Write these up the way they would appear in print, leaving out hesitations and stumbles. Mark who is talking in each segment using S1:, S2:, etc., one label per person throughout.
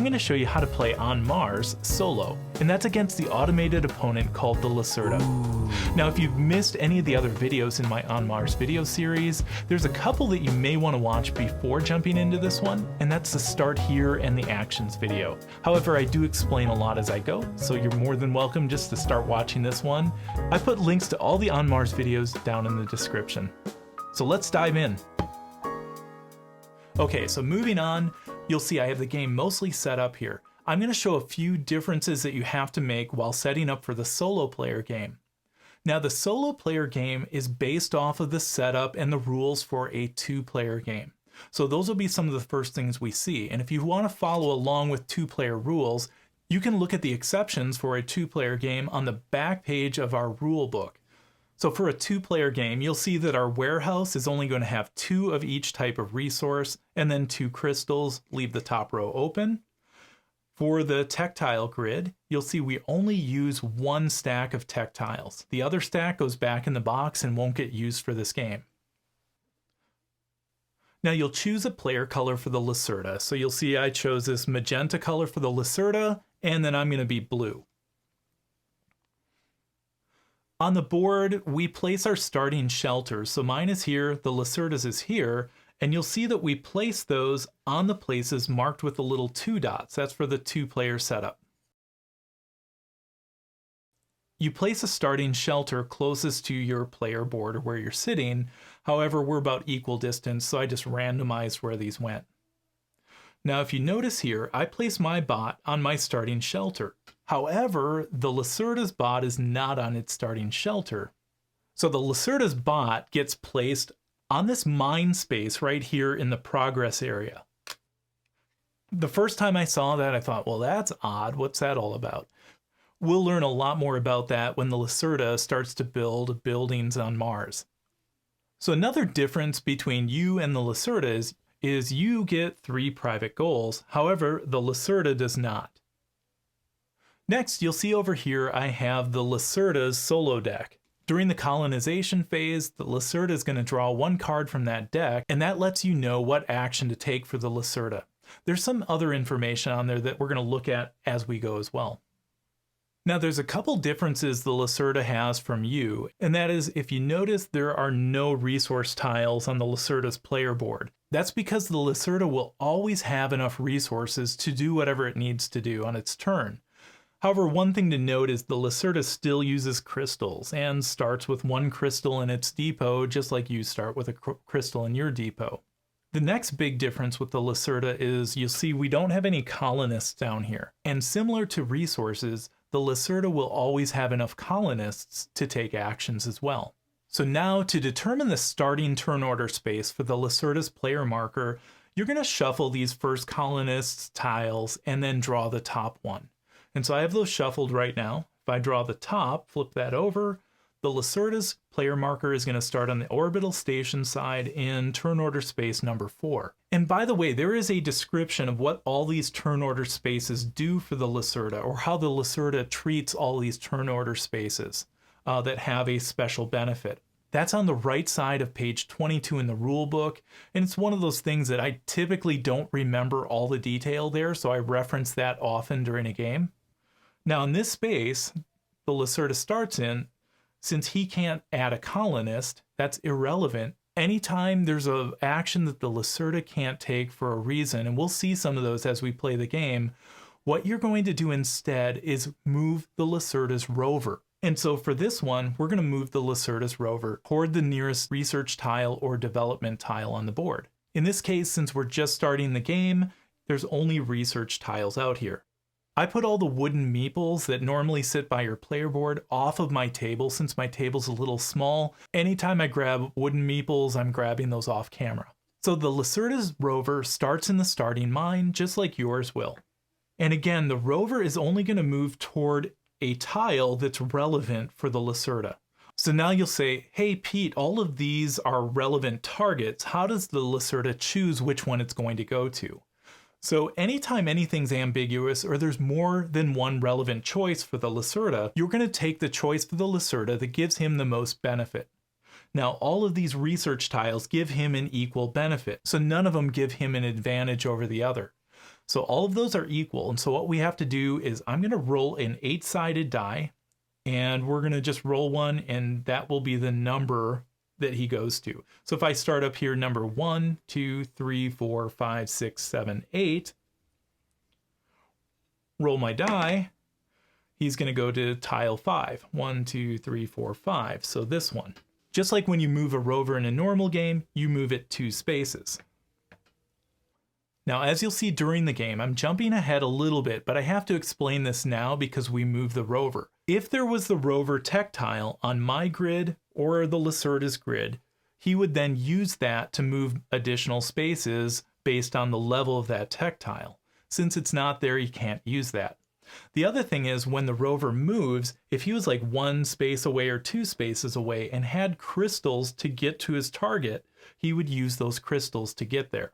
S1: I'm going to show you how to play on Mars solo, and that's against the automated opponent called the Lacerda. Now, if you've missed any of the other videos in my On Mars video series, there's a couple that you may want to watch before jumping into this one, and that's the Start Here and the Actions video. However, I do explain a lot as I go, so you're more than welcome just to start watching this one. I put links to all the On Mars videos down in the description. So let's dive in. Okay, so moving on, you'll see I have the game mostly set up here. I'm going to show a few differences that you have to make while setting up for the solo player game. Now, the solo player game is based off of the setup and the rules for a two-player game. So those will be some of the first things we see. And if you want to follow along with two-player rules, you can look at the exceptions for a two-player game on the back page of our rule book. So for a two-player game, you'll see that our warehouse is only going to have 2 of each type of resource, and then 2 crystals, leave the top row open. For the tactile grid, you'll see we only use 1 stack of tactiles. The other stack goes back in the box and won't get used for this game. Now you'll choose a player color for the Lacerda. So you'll see I chose this magenta color for the Lacerda, and then I'm going to be blue. On the board, we place our starting shelters. So mine is here, the Lacerda's is here, and you'll see that we place those on the places marked with the little 2 dots. That's for the 2-player setup. You place a starting shelter closest to your player board or where you're sitting. However, we're about equal distance, so I just randomized where these went. Now, if you notice here, I place my bot on my starting shelter. However, the Lacerda's bot is not on its starting shelter. So the Lacerda's bot gets placed on this mine space right here in the progress area. The first time I saw that, I thought, well, that's odd. What's that all about? We'll learn a lot more about that when the Lacerda starts to build buildings on Mars. So another difference between you and the Lacerda is you get 3 private goals. However, the Lacerda does not. Next, you'll see over here I have the Lacerda's solo deck. During the colonization phase, the Lacerda is going to draw 1 card from that deck, and that lets you know what action to take for the Lacerda. There's some other information on there that we're going to look at as we go as well. Now, there's a couple differences the Lacerda has from you, and that is if you notice there are no resource tiles on the Lacerda's player board. That's because the Lacerda will always have enough resources to do whatever it needs to do on its turn. However, one thing to note is the Lacerda still uses crystals and starts with 1 crystal in its depot, just like you start with a crystal in your depot. The next big difference with the Lacerda is you'll see we don't have any colonists down here. And similar to resources, the Lacerda will always have enough colonists to take actions as well. So now to determine the starting turn order space for the Lacerda's player marker, you're going to shuffle these first colonists tiles and then draw the top one. And so I have those shuffled right now. If I draw the top, flip that over, the Lacerda's player marker is going to start on the orbital station side in turn order space number 4. And by the way, there is a description of what all these turn order spaces do for the Lacerda, or how the Lacerda treats all these turn order spaces that have a special benefit. That's on the right side of page 22 in the rule book, and it's one of those things that I typically don't remember all the detail there, so I reference that often during a game. Now in this space, the Lacerda starts in, since he can't add a colonist, that's irrelevant. Anytime there's an action that the Lacerda can't take for a reason, and we'll see some of those as we play the game, what you're going to do instead is move the Lacerda's rover. And so for this one, we're going to move the Lacerda's rover toward the nearest research tile or development tile on the board. In this case, since we're just starting the game, there's only research tiles out here. I put all the wooden meeples that normally sit by your player board off of my table since my table's a little small. Anytime I grab wooden meeples, I'm grabbing those off camera. So the Lacerda's rover starts in the starting mine just like yours will. And again, the rover is only going to move toward a tile that's relevant for the Lacerda. So now you'll say, hey Pete, all of these are relevant targets. How does the Lacerda choose which one it's going to go to? So anytime anything's ambiguous or there's more than one relevant choice for the Lacerda, you're going to take the choice for the Lacerda that gives him the most benefit. Now, all of these research tiles give him an equal benefit, so none of them give him an advantage over the other. So all of those are equal. And so what we have to do is I'm going to roll an 8-sided die, and we're going to just roll one, and that will be the number that he goes to. So if I start up here, number 1, 2, 3, 4, 5, 6, 7, 8, roll my die, he's going to go to tile 5. 1, 2, 3, 4, 5. So this one. Just like when you move a rover in a normal game, you move it 2 spaces. Now, as you'll see during the game, I'm jumping ahead a little bit, but I have to explain this now because we moved the rover. If there was the rover tech tile on my grid or the Lacerda's grid, he would then use that to move additional spaces based on the level of that tech tile. Since it's not there, he can't use that. The other thing is when the rover moves, if he was like 1 space away or 2 spaces away and had crystals to get to his target, he would use those crystals to get there.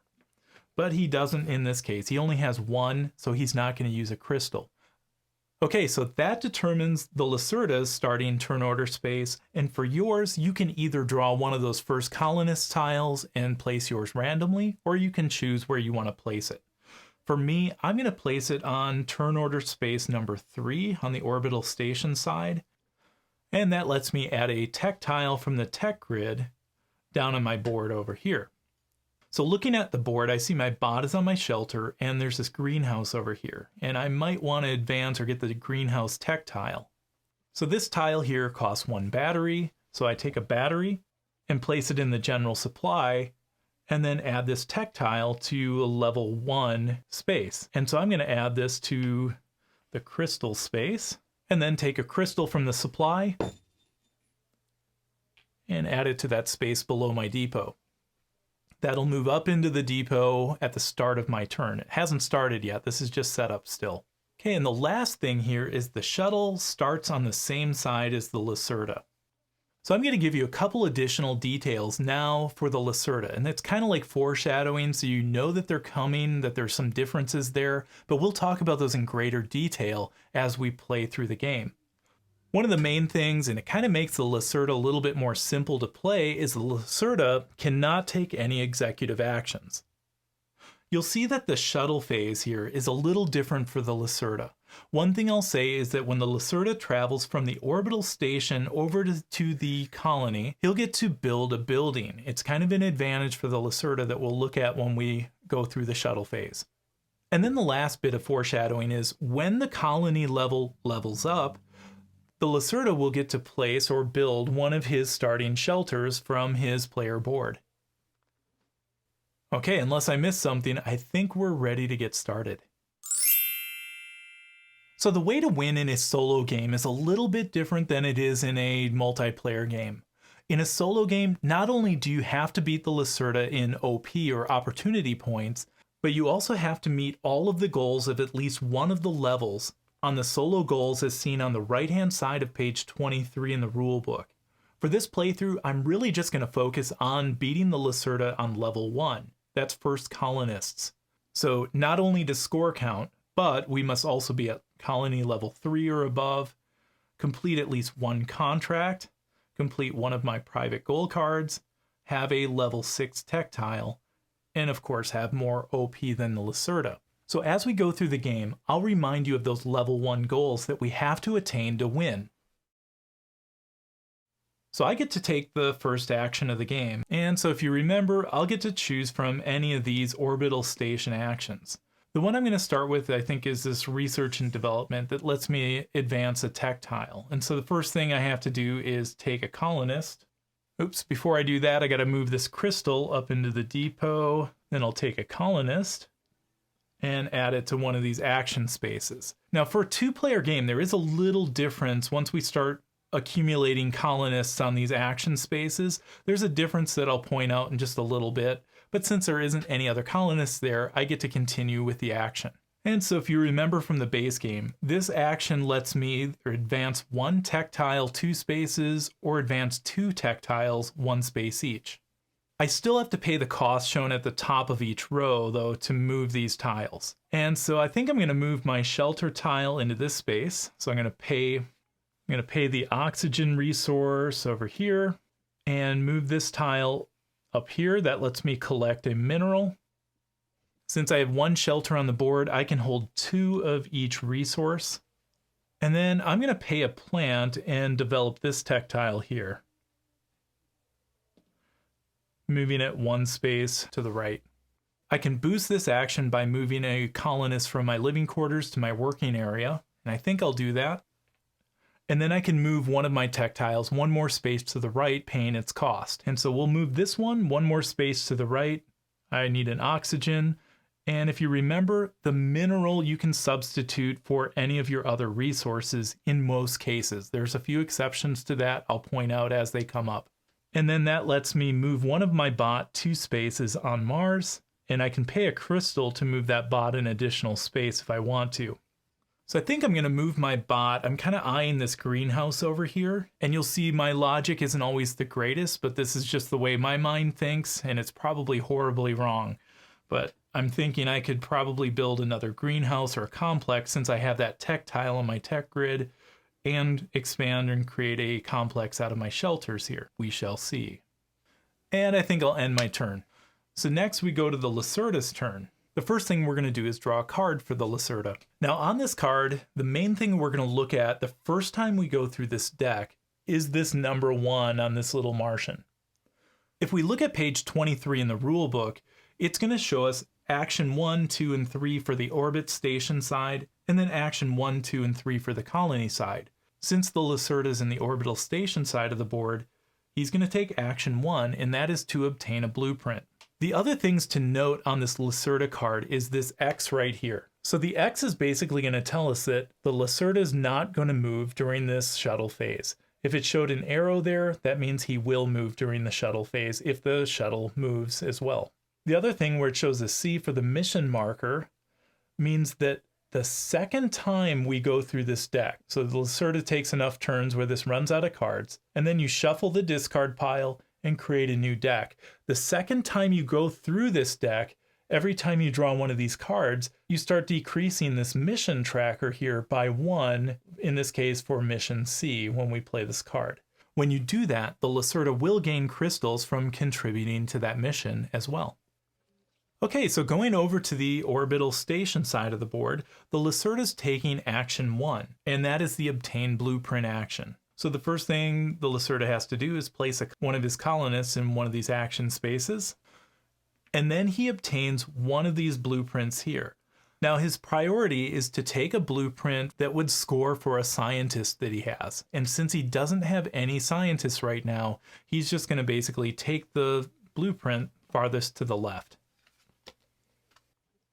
S1: But he doesn't in this case. He only has 1, so he's not going to use a crystal. Okay, so that determines the Lacerda's starting turn order space, and for yours, you can either draw one of those first colonist tiles and place yours randomly, or you can choose where you want to place it. For me, I'm going to place it on turn order space number 3 on the orbital station side, and that lets me add a tech tile from the tech grid down on my board over here. So looking at the board, I see my bot is on my shelter, and there's this greenhouse over here, and I might want to advance or get the greenhouse tech tile. So this tile here costs 1 battery, so I take a battery and place it in the general supply, and then add this tech tile to a level 1 space. And so I'm going to add this to the crystal space, and then take a crystal from the supply and add it to that space below my depot. That'll move up into the depot at the start of my turn. It hasn't started yet. This is just set up still. Okay, and the last thing here is the shuttle starts on the same side as the Lacerda. So I'm going to give you a couple additional details now for the Lacerda, and it's kind of like foreshadowing, so you know that they're coming, that there's some differences there, but we'll talk about those in greater detail as we play through the game. One of the main things, and it kind of makes the Lacerda a little bit more simple to play, is the Lacerda cannot take any executive actions. You'll see that the shuttle phase here is a little different for the Lacerda. One thing I'll say is that when the Lacerda travels from the orbital station over to the colony, he'll get to build a building. It's kind of an advantage for the Lacerda that we'll look at when we go through the shuttle phase. And then the last bit of foreshadowing is when the colony levels up, the Lacerda will get to place or build one of his starting shelters from his player board. Okay, unless I missed something, I think we're ready to get started. So the way to win in a solo game is a little bit different than it is in a multiplayer game. In a solo game, not only do you have to beat the Lacerda in OP or opportunity points, but you also have to meet all of the goals of at least one of the levels on the solo goals as seen on the right-hand side of page 23 in the rulebook. For this playthrough, I'm really just going to focus on beating the Lacerda on level 1. That's first colonists. So not only does score count, but we must also be at colony level 3 or above, complete at least 1 contract, complete one of my private goal cards, have a level 6 tech tile, and of course have more OP than the Lacerda. So as we go through the game, I'll remind you of those level 1 goals that we have to attain to win. So I get to take the first action of the game, and so if you remember, I'll get to choose from any of these orbital station actions. The one I'm going to start with, I think, is this research and development that lets me advance a tech tile. And so the first thing I have to do is take a colonist. Oops, before I do that, I got to move this crystal up into the depot. Then I'll take a colonist and add it to one of these action spaces. Now for a 2-player game, there is a little difference once we start accumulating colonists on these action spaces. There's a difference that I'll point out in just a little bit, but since there isn't any other colonists there, I get to continue with the action. And so if you remember from the base game, this action lets me advance 1 tech tile 2 spaces or advance 2 tech tiles 1 space each. I still have to pay the cost shown at the top of each row, though, to move these tiles. And so I think I'm going to move my shelter tile into this space. So I'm going to pay the oxygen resource over here and move this tile up here. That lets me collect a mineral. Since I have one shelter on the board, I can hold 2 of each resource. And then I'm going to pay a plant and develop this tile here, moving it 1 space to the right. I can boost this action by moving a colonist from my living quarters to my working area, and I think I'll do that. And then I can move one of my tiles 1 more space to the right, paying its cost. And so we'll move this one more space to the right. I need an oxygen. And if you remember, the mineral you can substitute for any of your other resources in most cases. There's a few exceptions to that I'll point out as they come up. And then that lets me move one of my bot 2 spaces on Mars, and I can pay a crystal to move that bot an additional space if I want to. So I think I'm going to move my bot. I'm kind of eyeing this greenhouse over here, and you'll see my logic isn't always the greatest, but this is just the way my mind thinks, and it's probably horribly wrong. But I'm thinking I could probably build another greenhouse or a complex since I have that tile on my tech grid, and expand and create a complex out of my shelters here. We shall see. And I think I'll end my turn. So next we go to the Lacerda's turn. The first thing we're going to do is draw a card for the Lacerda. Now on this card, the main thing we're going to look at the first time we go through this deck is this number 1 on this little Martian. If we look at page 23 in the rule book, it's going to show us action 1, 2, and 3 for the orbit station side, and then action 1, 2, and 3 for the colony side. Since the Lacerda's in the orbital station side of the board, he's going to take action 1, and that is to obtain a blueprint. The other things to note on this Lacerda card is this X right here. So the X is basically going to tell us that the Lacerda is not going to move during this shuttle phase. If it showed an arrow there, that means he will move during the shuttle phase if the shuttle moves as well. The other thing where it shows a C for the mission marker means that the second time we go through this deck, so the Lacerda takes enough turns where this runs out of cards, and then you shuffle the discard pile and create a new deck. The second time you go through this deck, every time you draw one of these cards, you start decreasing this mission tracker here by 1, in this case for mission C, when we play this card. When you do that, the Lacerda will gain crystals from contributing to that mission as well. Okay, so going over to the orbital station side of the board, the Lacerda's taking action 1, and that is the obtain blueprint action. So the first thing the Lacerda has to do is place one of his colonists in one of these action spaces, and then he obtains one of these blueprints here. Now his priority is to take a blueprint that would score for a scientist that he has, and since he doesn't have any scientists right now, he's just going to basically take the blueprint farthest to the left.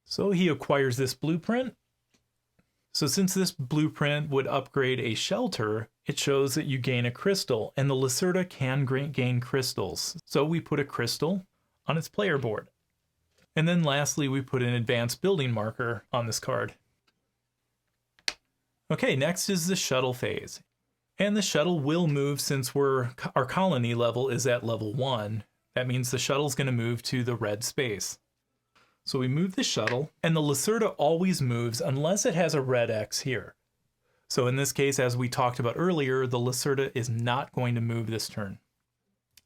S1: So he acquires this blueprint. So since this blueprint would upgrade a shelter, it shows that you gain a crystal, and the Lacerda can gain crystals. So we put a crystal on its player board. And then lastly, we put an advanced building marker on this card. Okay, next is the shuttle phase. And the shuttle will move since our colony level is at level 1. That means the shuttle's going to move to the red space. So we move the shuttle, and the Lacerda always moves unless it has a red X here. So in this case, as we talked about earlier, the Lacerda is not going to move this turn.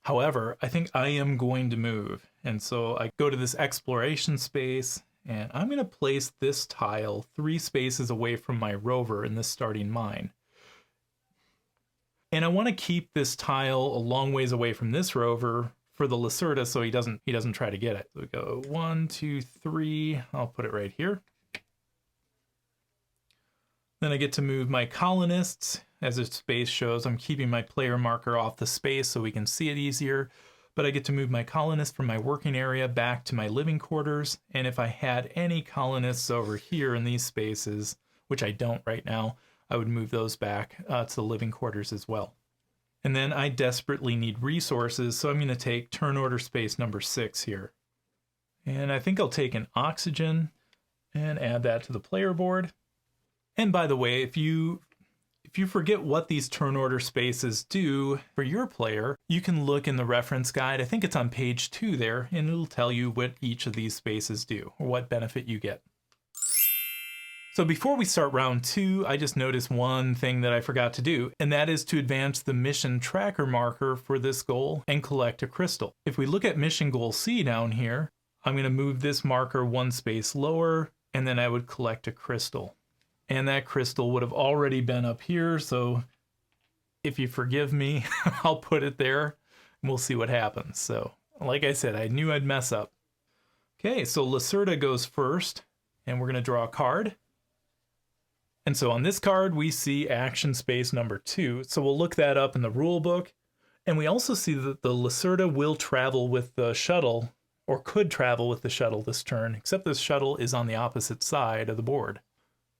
S1: However, I think I am going to move. And so I go to this exploration space, and I'm going to place this tile 3 spaces away from my rover in this starting mine. And I want to keep this tile a long ways away from this rover for the Lacerda so he doesn't try to get it. So we go 1, 2, 3. I'll put it right here. Then I get to move my colonists. As the space shows, I'm keeping my player marker off the space so we can see it easier. But I get to move my colonists from my working area back to my living quarters. And if I had any colonists over here in these spaces, which I don't right now, I would move those back to the living quarters as well. And then I desperately need resources, so I'm going to take turn order space number 6 here. And I think I'll take an oxygen and add that to the player board. And by the way, if you forget what these turn order spaces do for your player, you can look in the reference guide. I think it's on page 2 there, and it'll tell you what each of these spaces do or what benefit you get. So before we start round 2, I just noticed one thing that I forgot to do, and that is to advance the mission tracker marker for this goal and collect a crystal. If we look at mission goal C down here, I'm going to move this marker one space lower, and then I would collect a crystal. And that crystal would have already been up here, so if you forgive me, I'll put it there, and we'll see what happens. So, like I said, I knew I'd mess up. Okay, so Lacerda goes first, and we're going to draw a card. And so on this card, we see action space number 2. So we'll look that up in the rule book. And we also see that the Lacerda will travel with the shuttle, or could travel with the shuttle this turn, except this shuttle is on the opposite side of the board.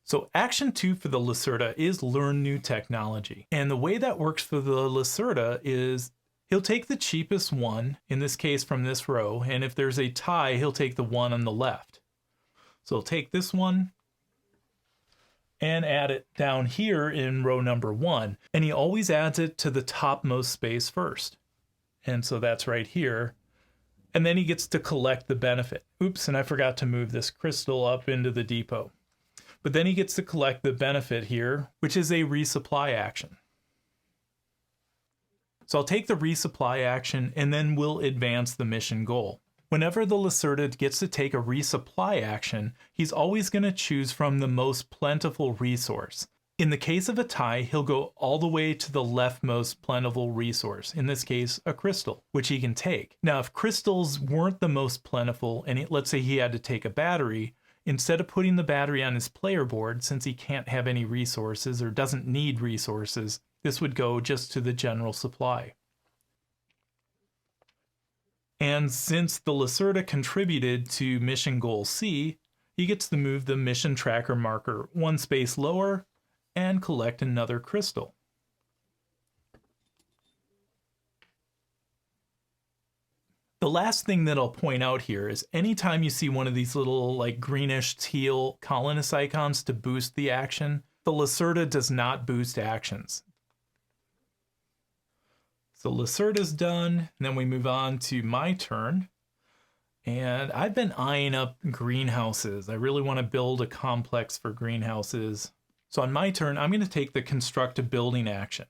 S1: So action 2 for the Lacerda is learn new technology. And the way that works for the Lacerda is he'll take the cheapest one, in this case from this row, and if there's a tie, he'll take the one on the left. So he'll take this one and add it down here in row number 1. And he always adds it to the topmost space first. And so that's right here. And then he gets to collect the benefit. Oops, and I forgot to move this crystal up into the depot. But then he gets to collect the benefit here, which is a resupply action. So I'll take the resupply action and then we'll advance the mission goal. Whenever the Lacerda gets to take a resupply action, he's always going to choose from the most plentiful resource. In the case of a tie, he'll go all the way to the leftmost plentiful resource, in this case, a crystal, which he can take. Now, if crystals weren't the most plentiful, and let's say he had to take a battery, instead of putting the battery on his player board, since he can't have any resources or doesn't need resources, this would go just to the general supply. And since the Lacerda contributed to mission goal C, he gets to move the mission tracker marker one space lower and collect another crystal. The last thing that I'll point out here is anytime you see one of these little like greenish teal colonist icons to boost the action, the Lacerda does not boost actions. So Lacerda's done, and then we move on to my turn. And I've been eyeing up greenhouses. I really want to build a complex for greenhouses. So on my turn, I'm going to take the construct a building action.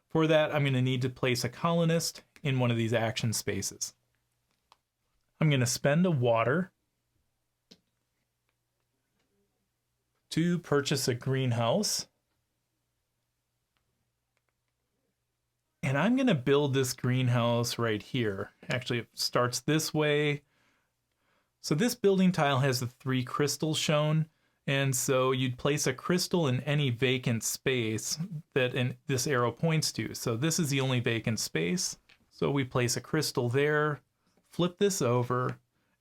S1: For that, I'm going to need to place a colonist in one of these action spaces. I'm going to spend a water to purchase a greenhouse. And I'm going to build this greenhouse right here. Actually, it starts this way. So this building tile has the 3 crystals shown. And so you'd place a crystal in any vacant space that this arrow points to. So this is the only vacant space. So we place a crystal there, flip this over.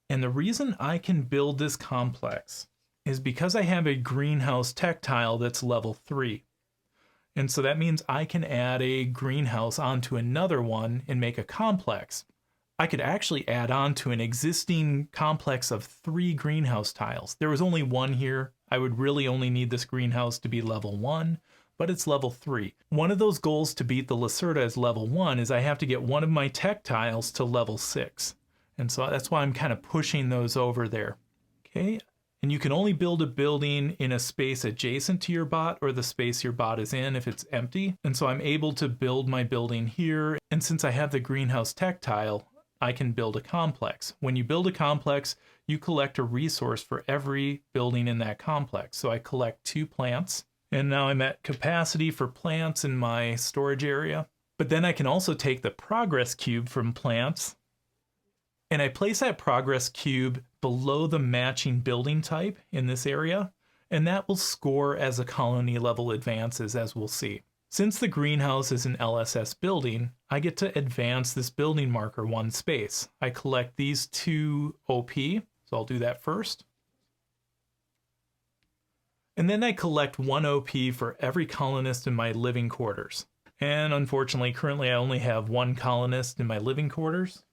S1: And the reason I can build this complex is because I have a greenhouse tech tile that's level 3. And so that means I can add a greenhouse onto another one and make a complex. I could actually add on to an existing complex of 3 greenhouse tiles. There was only 1 here. I would really only need this greenhouse to be level 1, but it's level 3. One of those goals to beat the Lacerda as level 1 is I have to get one of my tech tiles to level 6. And so that's why I'm kind of pushing those over there. Okay. And you can only build a building in a space adjacent to your bot or the space your bot is in if it's empty. And so I'm able to build my building here. And since I have the greenhouse tech tile, I can build a complex. When you build a complex, you collect a resource for every building in that complex. So I collect 2 plants. And now I'm at capacity for plants in my storage area. But then I can also take the progress cube from plants and I place that progress cube below the matching building type in this area, and that will score as a colony level advances, as we'll see. Since the greenhouse is an LSS building, I get to advance this building marker 1 space. I collect these 2 OP, so I'll do that first. And then I collect 1 OP for every colonist in my living quarters. And unfortunately, currently I only have 1 colonist in my living quarters.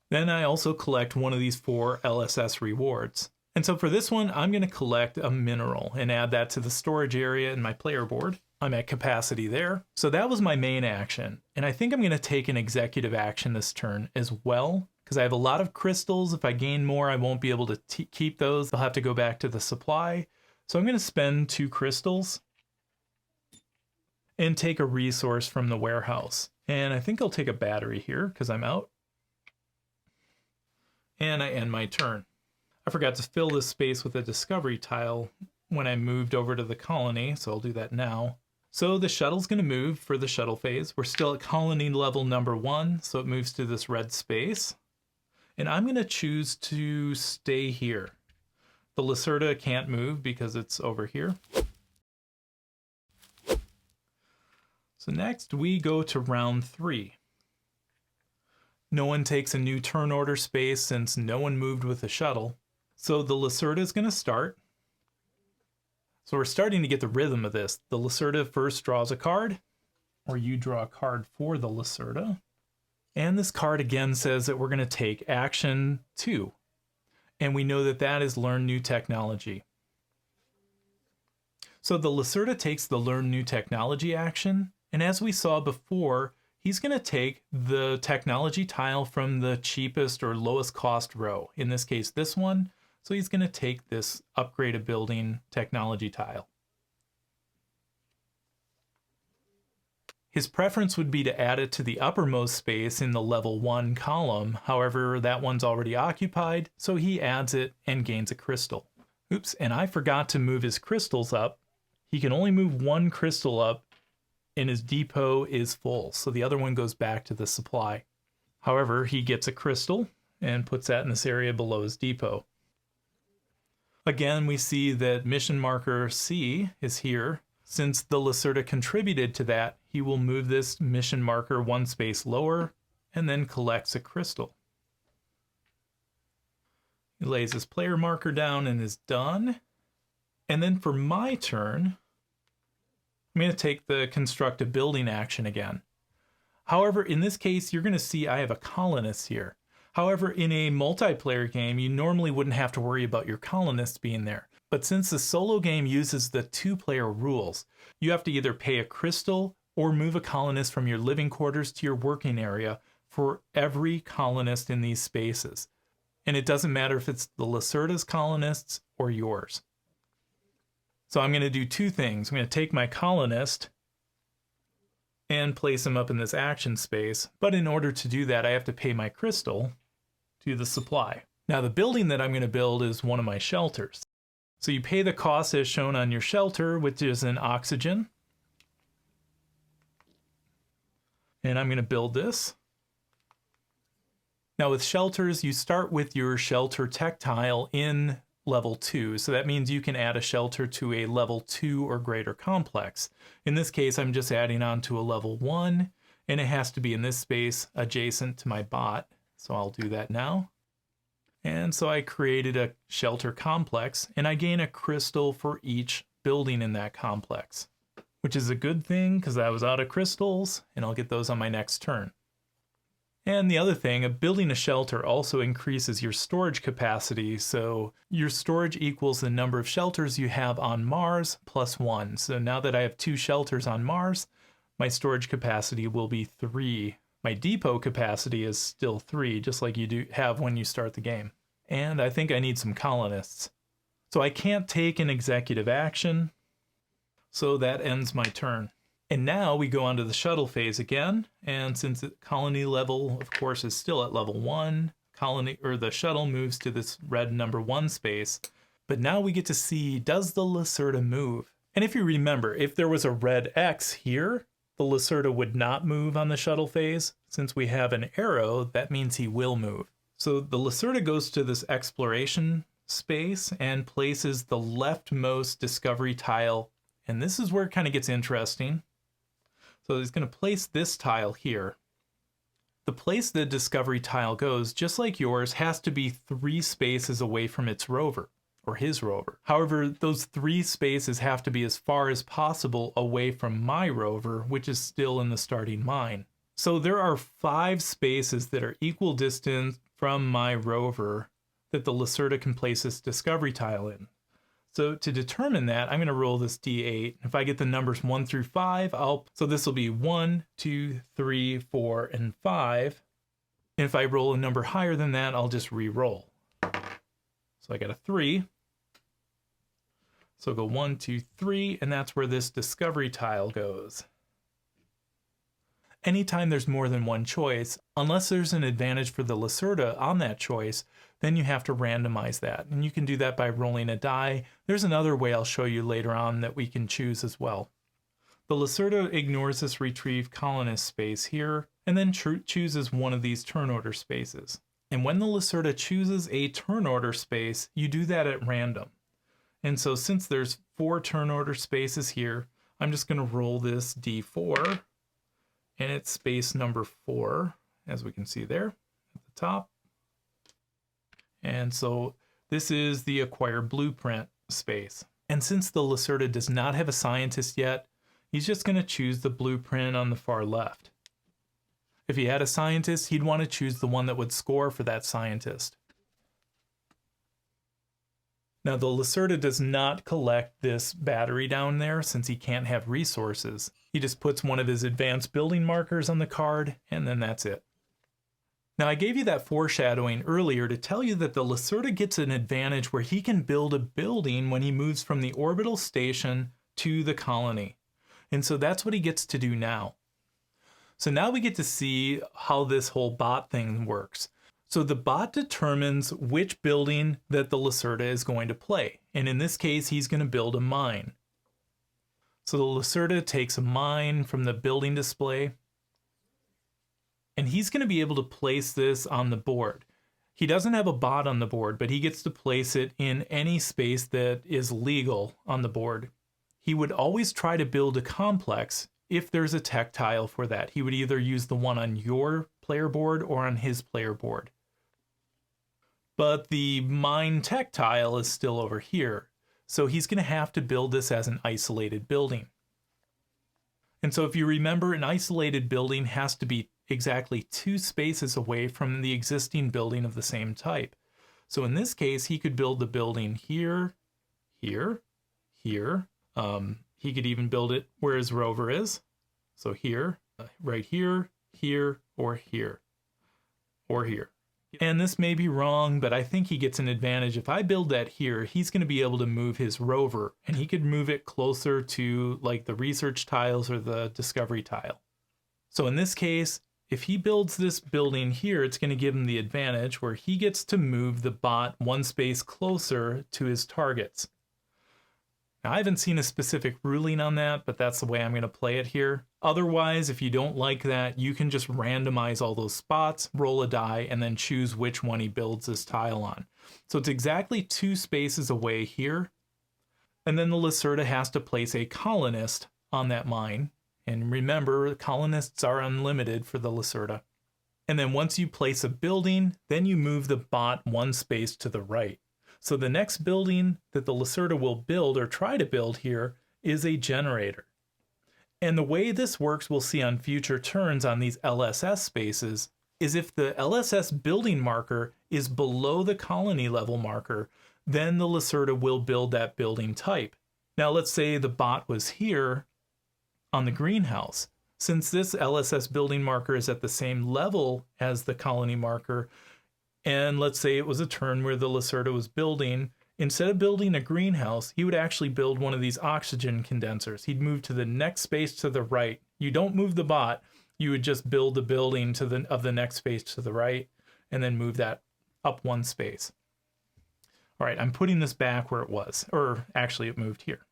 S1: Then I also collect one of these 4 LSS rewards. And so for this one, I'm going to collect a mineral and add that to the storage area in my player board. I'm at capacity there. So that was my main action. And I think I'm going to take an executive action this turn as well, because I have a lot of crystals. If I gain more, I won't be able to keep those. I'll have to go back to the supply. So I'm going to spend 2 crystals and take a resource from the warehouse. And I think I'll take a battery here because I'm out. and I end my turn. I forgot to fill this space with a discovery tile when I moved over to the colony, so I'll do that now. So the shuttle's going to move for the shuttle phase. We're still at colony level number 1, so it moves to this red space. And I'm going to choose to stay here. The Lacerda can't move because it's over here. So next we go to round 3. No one takes a new turn order space since no one moved with the shuttle. So the Lacerda is going to start. So we're starting to get the rhythm of this. The Lacerda first draws a card, or you draw a card for the Lacerda. And this card again says that we're going to take action 2. And we know that that is learn new technology. So the Lacerda takes the learn new technology action. And as we saw before, he's going to take the technology tile from the cheapest or lowest cost row. In this case, this one. So he's going to take this upgrade a building technology tile. His preference would be to add it to the uppermost space in the level 1 column. However, that one's already occupied, so he adds it and gains a crystal. Oops, and I forgot to move his crystals up. He can only move one crystal up, and his depot is full, so the other one goes back to the supply. However, he gets a crystal and puts that in this area below his depot. Again, we see that mission marker C is here. Since the Lacerda contributed to that, he will move this mission marker one space lower and then collects a crystal. He lays his player marker down and is done. And then for my turn, I'm going to take the construct a building action again. However, in this case, you're going to see I have a colonist here. However, in a multiplayer game, you normally wouldn't have to worry about your colonists being there. But since the solo game uses the 2-player rules, you have to either pay a crystal or move a colonist from your living quarters to your working area for every colonist in these spaces. And it doesn't matter if it's the Lacerda's colonists or yours. So I'm going to do 2 things. I'm going to take my colonist and place him up in this action space. But in order to do that, I have to pay my crystal to the supply. Now the building that I'm going to build is one of my shelters. So you pay the cost as shown on your shelter, which is an oxygen. And I'm going to build this. Now with shelters, you start with your shelter tech tile in level 2. So that means you can add a shelter to a level 2 or greater complex. In this case, I'm just adding on to a level 1, and it has to be in this space adjacent to my bot. So I'll do that now. And so I created a shelter complex, and I gain a crystal for each building in that complex, which is a good thing because I was out of crystals, and I'll get those on my next turn. And the other thing, building a shelter also increases your storage capacity, so your storage equals the number of shelters you have on Mars plus 1. So now that I have 2 shelters on Mars, my storage capacity will be 3. My depot capacity is still 3, just like you do have when you start the game. And I think I need some colonists. So I can't take an executive action, so that ends my turn. And now we go on to the shuttle phase again, and since the colony level, of course, is still at level 1, the shuttle moves to this red number 1 space. But now we get to see, does the Lacerda move? And if you remember, if there was a red X here, the Lacerda would not move on the shuttle phase. Since we have an arrow, that means he will move. So the Lacerda goes to this exploration space and places the leftmost discovery tile. And this is where it kind of gets interesting. So he's going to place this tile here. The place the discovery tile goes, just like yours, has to be 3 spaces away from its rover, or his rover. However, those 3 spaces have to be as far as possible away from my rover, which is still in the starting mine. So there are 5 spaces that are equal distance from my rover that the Lacerda can place this discovery tile in. So to determine that, I'm going to roll this D8. If I get the numbers 1 through 5, so this will be 1, 2, 3, 4, and 5. And if I roll a number higher than that, I'll just re-roll. So I got a 3. So go 1, 2, 3, and that's where this discovery tile goes. anytime there's more than one choice, unless there's an advantage for the Lacerda on that choice, then you have to randomize that. And you can do that by rolling a die. There's another way I'll show you later on that we can choose as well. The Lacerda ignores this retrieve colonist space here, and then chooses one of these turn order spaces. And when the Lacerda chooses a turn order space, you do that at random. And so since there's 4 turn order spaces here, I'm just going to roll this D4, and it's space number 4, as we can see there at the top. And so this is the acquire blueprint space. And since the Lacerda does not have a scientist yet, he's just going to choose the blueprint on the far left. If he had a scientist, he'd want to choose the one that would score for that scientist. Now the Lacerda does not collect this battery down there since he can't have resources. He just puts one of his advanced building markers on the card, and then that's it. Now I gave you that foreshadowing earlier to tell you that the Lacerda gets an advantage where he can build a building when he moves from the orbital station to the colony. And so that's what he gets to do now. So now we get to see how this whole bot thing works. So the bot determines which building that the Lacerda is going to play. And in this case, he's going to build a mine. So the Lacerda takes a mine from the building display, and he's going to be able to place this on the board. He doesn't have a bot on the board, but he gets to place it in any space that is legal on the board. He would always try to build a complex if there's a tech tile for that. He would either use the one on your player board or on his player board. But the mine tech tile is still over here. So he's going to have to build this as an isolated building. And so if you remember, an isolated building has to be exactly 2 spaces away from the existing building of the same type. So in this case, he could build the building here, here, here. He could even build it where his rover is. So here, right here, here, or here, or here. And this may be wrong, but I think he gets an advantage. If I build that here, he's going to be able to move his rover, and he could move it closer to like the research tiles or the discovery tile. So in this case, if he builds this building here, it's going to give him the advantage where he gets to move the bot 1 space closer to his targets. Now, I haven't seen a specific ruling on that, but that's the way I'm going to play it here. Otherwise, if you don't like that, you can just randomize all those spots, roll a die, and then choose which one he builds this tile on. So it's exactly 2 spaces away here. And then the Lacerda has to place a colonist on that mine. And remember, colonists are unlimited for the Lacerda. And then once you place a building, then you move the bot 1 space to the right. So the next building that the Lacerda will build or try to build here is a generator. And the way this works, we'll see on future turns on these LSS spaces, is if the LSS building marker is below the colony level marker, then the Lacerda will build that building type. Now let's say the bot was here on the greenhouse. Since this LSS building marker is at the same level as the colony marker, and let's say it was a turn where the Lacerda was building, instead of building a greenhouse, he would actually build one of these oxygen condensers. He'd move to the next space to the right. You don't move the bot, you would just build the building of the next space to the right, and then move that up 1 space. All right, I'm putting this back where it was, or actually it moved here.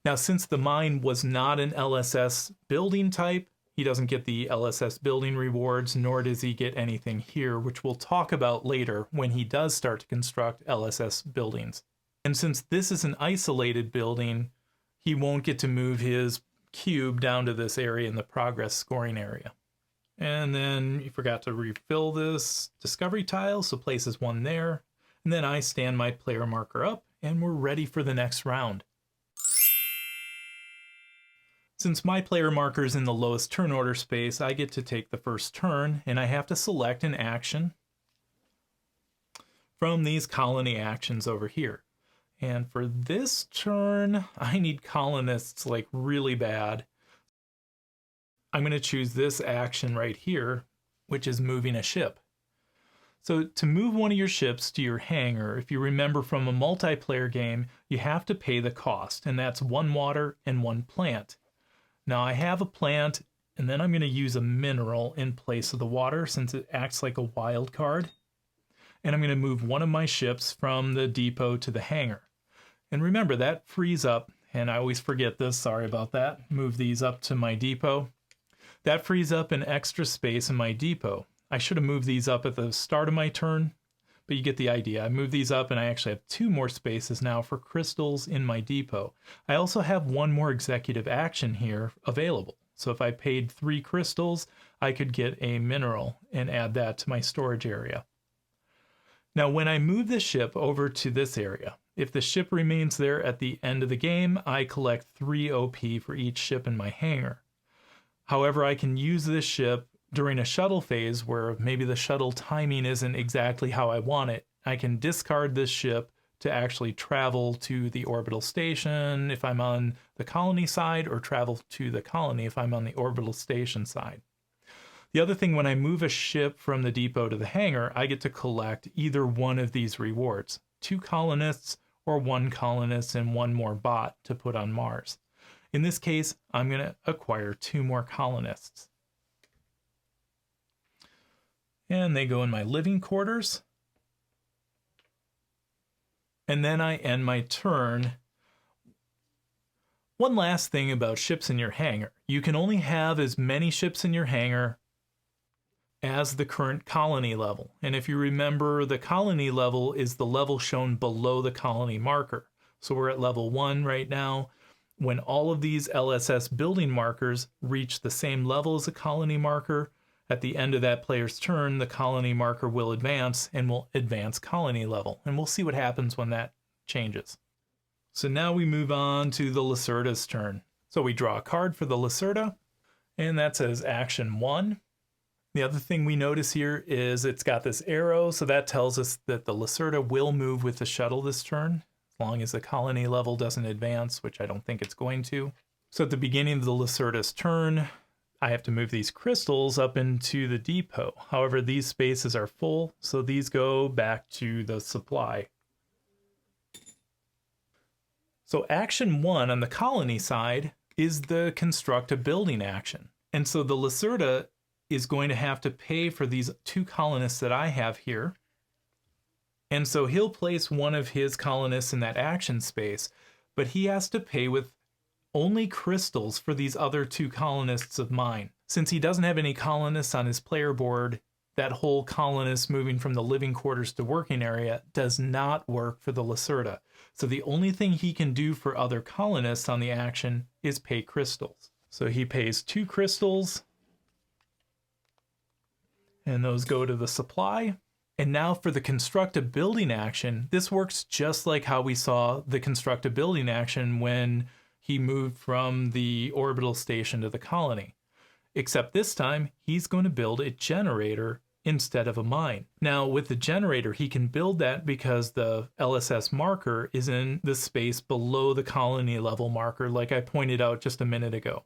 S1: Now, since the mine was not an LSS building type, he doesn't get the LSS building rewards, nor does he get anything here, which we'll talk about later when he does start to construct LSS buildings. And since this is an isolated building, he won't get to move his cube down to this area in the progress scoring area. And then you forgot to refill this discovery tile, so places 1 there. And then I stand my player marker up, and we're ready for the next round. Since my player marker is in the lowest turn order space, I get to take the first turn, and I have to select an action from these colony actions over here. And for this turn, I need colonists like really bad. I'm going to choose this action right here, which is moving a ship. So to move one of your ships to your hangar, if you remember from a multiplayer game, you have to pay the cost, and that's 1 water and 1 plant. Now I have a plant and then I'm going to use a mineral in place of the water since it acts like a wild card. And I'm going to move one of my ships from the depot to the hangar. And remember, that frees up, and I always forget this, sorry about that, move these up to my depot. That frees up an extra space in my depot. I should have moved these up at the start of my turn, but you get the idea. I moved these up and I actually have 2 more spaces now for crystals in my depot. I also have 1 more executive action here available. So if I paid 3 crystals, I could get a mineral and add that to my storage area. Now when I move the ship over to this area, if the ship remains there at the end of the game, I collect 3 OP for each ship in my hangar. However, I can use this ship during a shuttle phase where maybe the shuttle timing isn't exactly how I want it. I can discard this ship to actually travel to the orbital station if I'm on the colony side, or travel to the colony if I'm on the orbital station side. The other thing, when I move a ship from the depot to the hangar, I get to collect either one of these rewards, 2 colonists or 1 colonist and 1 more bot to put on Mars. In this case, I'm going to acquire 2 more colonists. And they go in my living quarters. And then I end my turn. One last thing about ships in your hangar. You can only have as many ships in your hangar as the current colony level. And if you remember, the colony level is the level shown below the colony marker. So we're at level 1 right now. When all of these LSS building markers reach the same level as a colony marker, at the end of that player's turn, the colony marker will advance and will advance colony level. And we'll see what happens when that changes. So now we move on to the Lacerda's turn. So we draw a card for the Lacerda, and that says Action 1. The other thing we notice here is it's got this arrow, so that tells us that the Lacerda will move with the shuttle this turn, as long as the colony level doesn't advance, which I don't think it's going to. So at the beginning of the Lacerda's turn, I have to move these crystals up into the depot. However, these spaces are full, so these go back to the supply. So Action 1 on the colony side is the construct a building action. And so the Lacerda is going to have to pay for these 2 colonists that I have here. And so he'll place one of his colonists in that action space, but he has to pay with only crystals for these other 2 colonists of mine. Since he doesn't have any colonists on his player board, that whole colonist moving from the living quarters to working area does not work for the Lacerda. So the only thing he can do for other colonists on the action is pay crystals. So he pays 2 crystals, and those go to the supply. And now for the construct a building action, this works just like how we saw the construct a building action when he moved from the orbital station to the colony. Except this time, he's going to build a generator instead of a mine. Now, with the generator, he can build that because the LSS marker is in the space below the colony level marker, like I pointed out just a minute ago.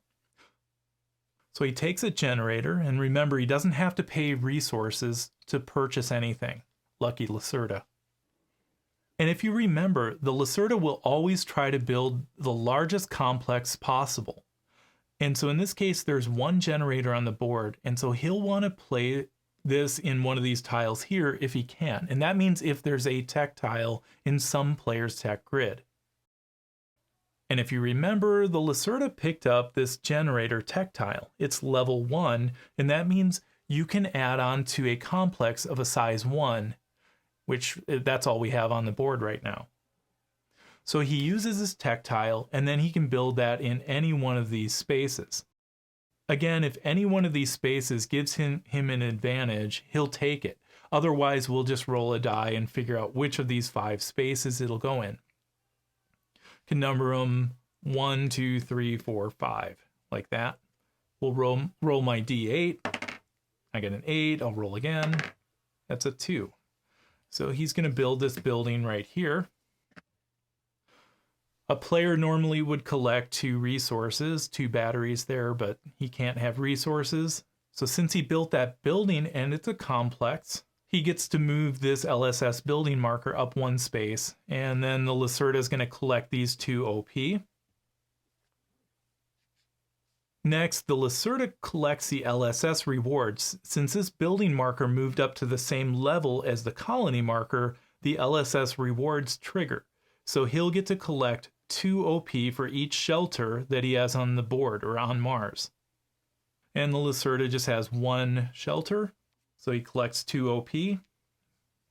S1: So he takes a generator, and remember, he doesn't have to pay resources to purchase anything. Lucky Lacerda. And if you remember, the Lacerda will always try to build the largest complex possible. And so in this case, there's 1 generator on the board, and so he'll want to play this in one of these tiles here if he can. And that means if there's a tech tile in some player's tech grid. And if you remember, the Lacerda picked up this generator tech tile. It's level 1, and that means you can add on to a complex of a size 1, which that's all we have on the board right now. So he uses his tech tile, and then he can build that in any one of these spaces. Again, if any one of these spaces gives him an advantage, he'll take it. Otherwise, we'll just roll a die and figure out which of these 5 spaces it'll go in. Can number them 1, 2, 3, 4, 5, like that. We'll roll my D8. I get an 8, I'll roll again. That's a 2. So he's going to build this building right here. A player normally would collect 2 resources, 2 batteries there, but he can't have resources. So since he built that building and it's a complex, he gets to move this LSS building marker up 1 space, and then the Lacerda is going to collect these 2 OP. Next, the Lacerda collects the LSS rewards. Since this building marker moved up to the same level as the colony marker, the LSS rewards trigger. So he'll get to collect 2 OP for each shelter that he has on the board or on Mars. And the Lacerda just has 1 shelter, so he collects 2 OP,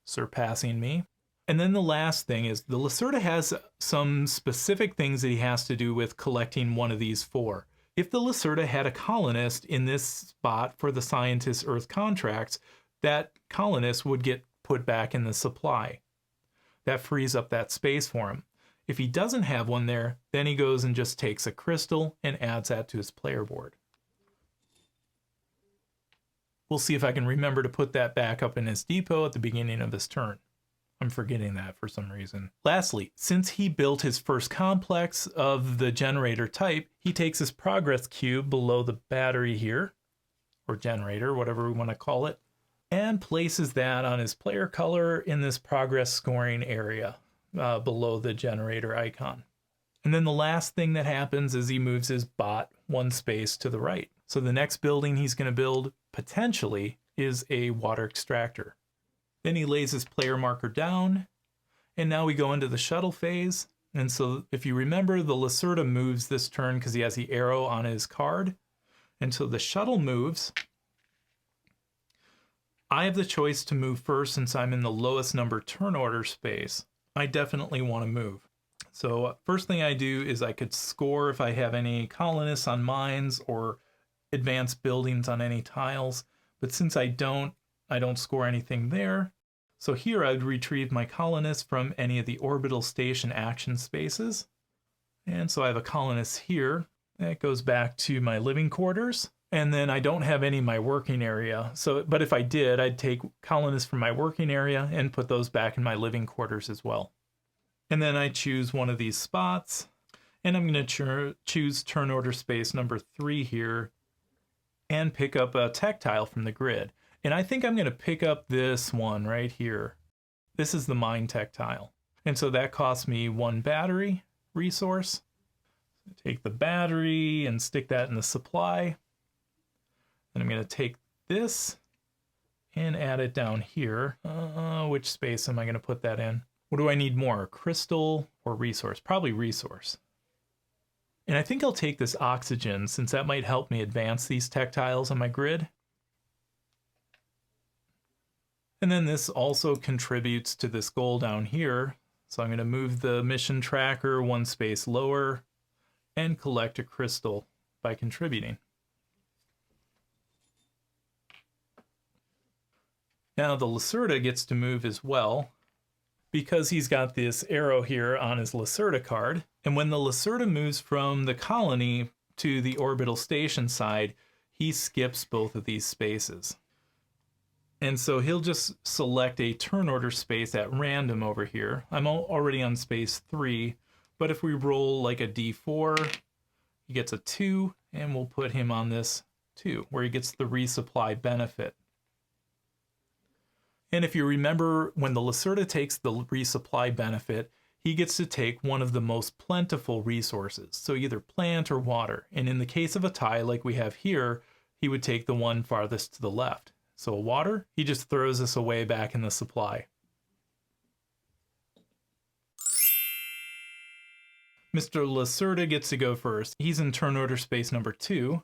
S1: surpassing me. And then the last thing is the Lacerda has some specific things that he has to do with collecting one of these 4. If the Lacerda had a colonist in this spot for the scientist's Earth contracts, that colonist would get put back in the supply. That frees up that space for him. If he doesn't have one there, then he goes and just takes a crystal and adds that to his player board. We'll see if I can remember to put that back up in his depot at the beginning of this turn. I'm forgetting that for some reason. Lastly, since he built his first complex of the generator type, he takes his progress cube below the battery here, or generator, whatever we want to call it, and places that on his player color in this progress scoring area below the generator icon. And then the last thing that happens is he moves his bot 1 space to the right. So the next building he's going to build, potentially, is a water extractor. Then he lays his player marker down, and now we go into the shuttle phase. And so if you remember, the Lacerda moves this turn because he has the arrow on his card. And so the shuttle moves. I have the choice to move first since I'm in the lowest number turn order space. I definitely want to move. So first thing I do is I could score if I have any colonists on mines or advanced buildings on any tiles. But since I don't score anything there. So here I would retrieve my colonists from any of the orbital station action spaces. And so I have a colonist here. That goes back to my living quarters. And then I don't have any in my working area. But if I did, I'd take colonists from my working area and put those back in my living quarters as well. And then I choose one of these spots. And I'm going to choose turn order space number 3 here and pick up a tactile from the grid. And I think I'm going to pick up this one right here. This is the mine tactile. And so that costs me 1 battery resource. Take the battery and stick that in the supply. Then I'm going to take this and add it down here. Which space am I going to put that in? What do I need more, crystal or resource? Probably resource. And I think I'll take this oxygen since that might help me advance these tactiles on my grid. And then this also contributes to this goal down here. So I'm going to move the mission tracker 1 space lower and collect a crystal by contributing. Now the Lacerda gets to move as well because he's got this arrow here on his Lacerda card. And when the Lacerda moves from the colony to the orbital station side, he skips both of these spaces. And so he'll just select a turn order space at random over here. I'm already on space 3, but if we roll like a D4, he gets a 2, and we'll put him on this 2, where he gets the resupply benefit. And if you remember, when the Lacerda takes the resupply benefit, he gets to take one of the most plentiful resources, so either plant or water. And in the case of a tie like we have here, he would take the one farthest to the left. So water, he just throws this away back in the supply. Mr. Lacerda gets to go first. He's in turn order space number 2.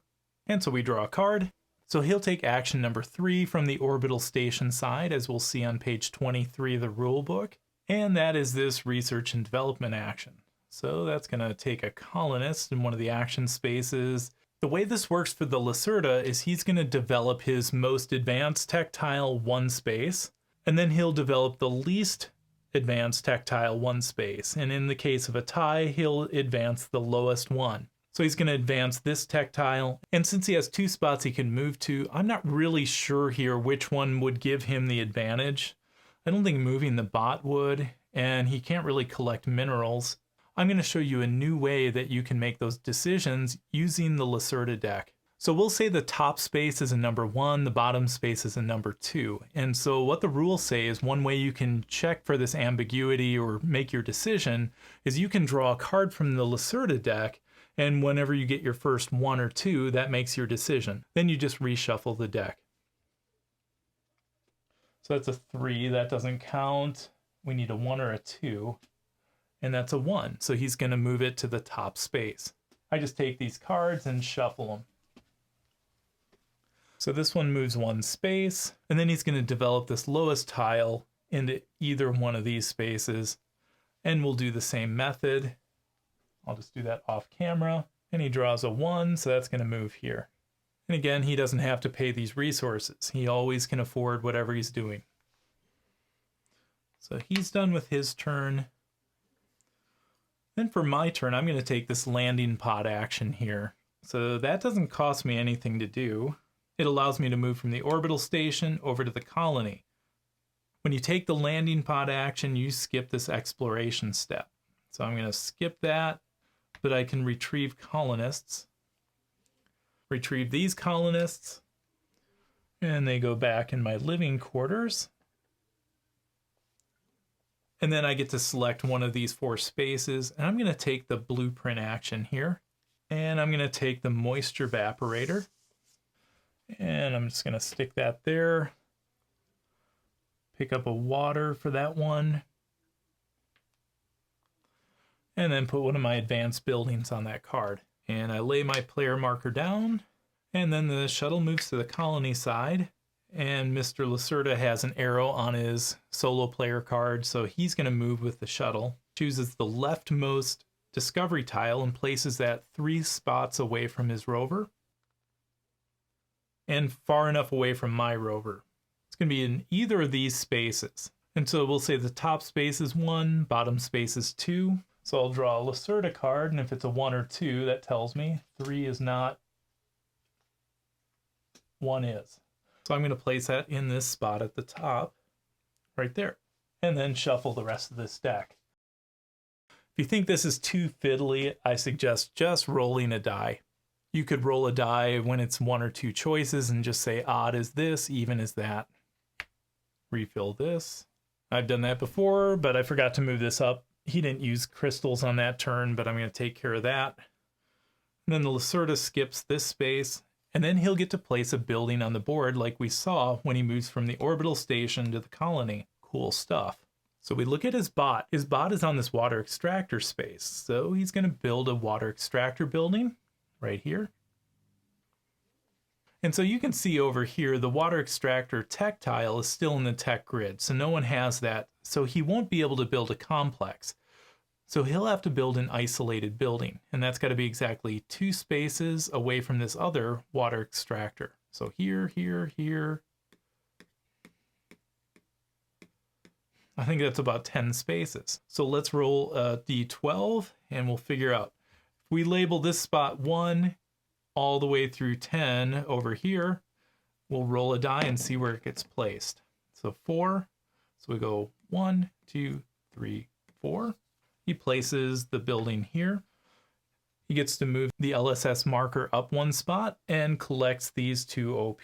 S1: And so we draw a card. So he'll take action number 3 from the orbital station side, as we'll see on page 23 of the rule book. And that is this research and development action. So that's going to take a colonist in one of the action spaces. The way this works for the Lacerda is he's going to develop his most advanced tactile 1 space, and then he'll develop the least advanced tactile 1 space. And in the case of a tie, he'll advance the lowest one. So he's going to advance this tactile, and since he has 2 spots he can move to, I'm not really sure here which one would give him the advantage. I don't think moving the bot would, and he can't really collect minerals. I'm going to show you a new way that you can make those decisions using the Lacerda deck. So we'll say the top space is a number 1, the bottom space is a number 2. And so what the rules say is one way you can check for this ambiguity or make your decision is you can draw a card from the Lacerda deck And whenever you get your first 1 or 2, that makes your decision. Then you just reshuffle the deck. So that's a 3, that doesn't count. We need a 1 or a 2, and that's a 1. So he's going to move it to the top space. I just take these cards and shuffle them. So this one moves 1 space, and then he's going to develop this lowest tile into either one of these spaces, and we'll do the same method. I'll just do that off camera, and he draws a 1, so that's going to move here. And again, he doesn't have to pay these resources. He always can afford whatever he's doing. So he's done with his turn. Then for my turn, I'm going to take this landing pod action here. So that doesn't cost me anything to do. It allows me to move from the orbital station over to the colony. When you take the landing pod action, you skip this exploration step. So I'm going to skip that, but I can retrieve colonists. Retrieve these colonists, and they go back in my living quarters. And then I get to select one of these 4 spaces, and I'm going to take the blueprint action here, and I'm going to take the moisture evaporator, and I'm just going to stick that there. Pick up a water for that one, and then put one of my advanced buildings on that card. And I lay my player marker down, and then the shuttle moves to the colony side, and Mr. Lacerda has an arrow on his solo player card, so he's going to move with the shuttle. Chooses the leftmost discovery tile and places that 3 spots away from his rover, and far enough away from my rover. It's going to be in either of these spaces. And so we'll say the top space is 1, bottom space is 2. So I'll draw a Lacerda card, and if it's a 1 or 2, that tells me 3 is not, 1 is. So I'm going to place that in this spot at the top, right there, and then shuffle the rest of this deck. If you think this is too fiddly, I suggest just rolling a die. You could roll a die when it's 1 or 2 choices and just say odd is this, even is that. Refill this. I've done that before, but I forgot to move this up. He didn't use crystals on that turn, but I'm going to take care of that. And then the Lacerda skips this space, and then he'll get to place a building on the board like we saw when he moves from the orbital station to the colony. Cool stuff. So we look at his bot. His bot is on this water extractor space, so he's going to build a water extractor building right here. And so you can see over here, the water extractor tech tile is still in the tech grid, so no one has that. So he won't be able to build a complex. So he'll have to build an isolated building, and that's got to be exactly 2 spaces away from this other water extractor. So here, here, here. I think that's about 10 spaces. So let's roll a d12, and we'll figure out. If we label this spot 1, all the way through 10 over here, we'll roll a die and see where it gets placed. So 4, so we go 1, 2, 3, 4. He places the building here. He gets to move the LSS marker up 1 spot and collects these 2 OP.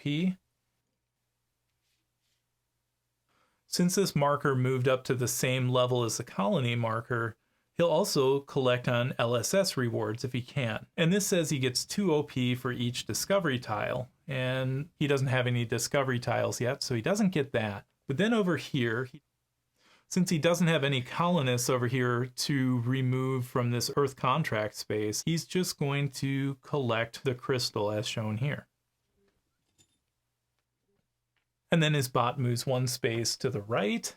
S1: Since this marker moved up to the same level as the colony marker, he'll also collect on LSS rewards if he can. And this says he gets 2 OP for each discovery tile, and he doesn't have any discovery tiles yet, so he doesn't get that. But then over here, since he doesn't have any colonists over here to remove from this Earth contract space, he's just going to collect the crystal as shown here. And then his bot moves 1 space to the right.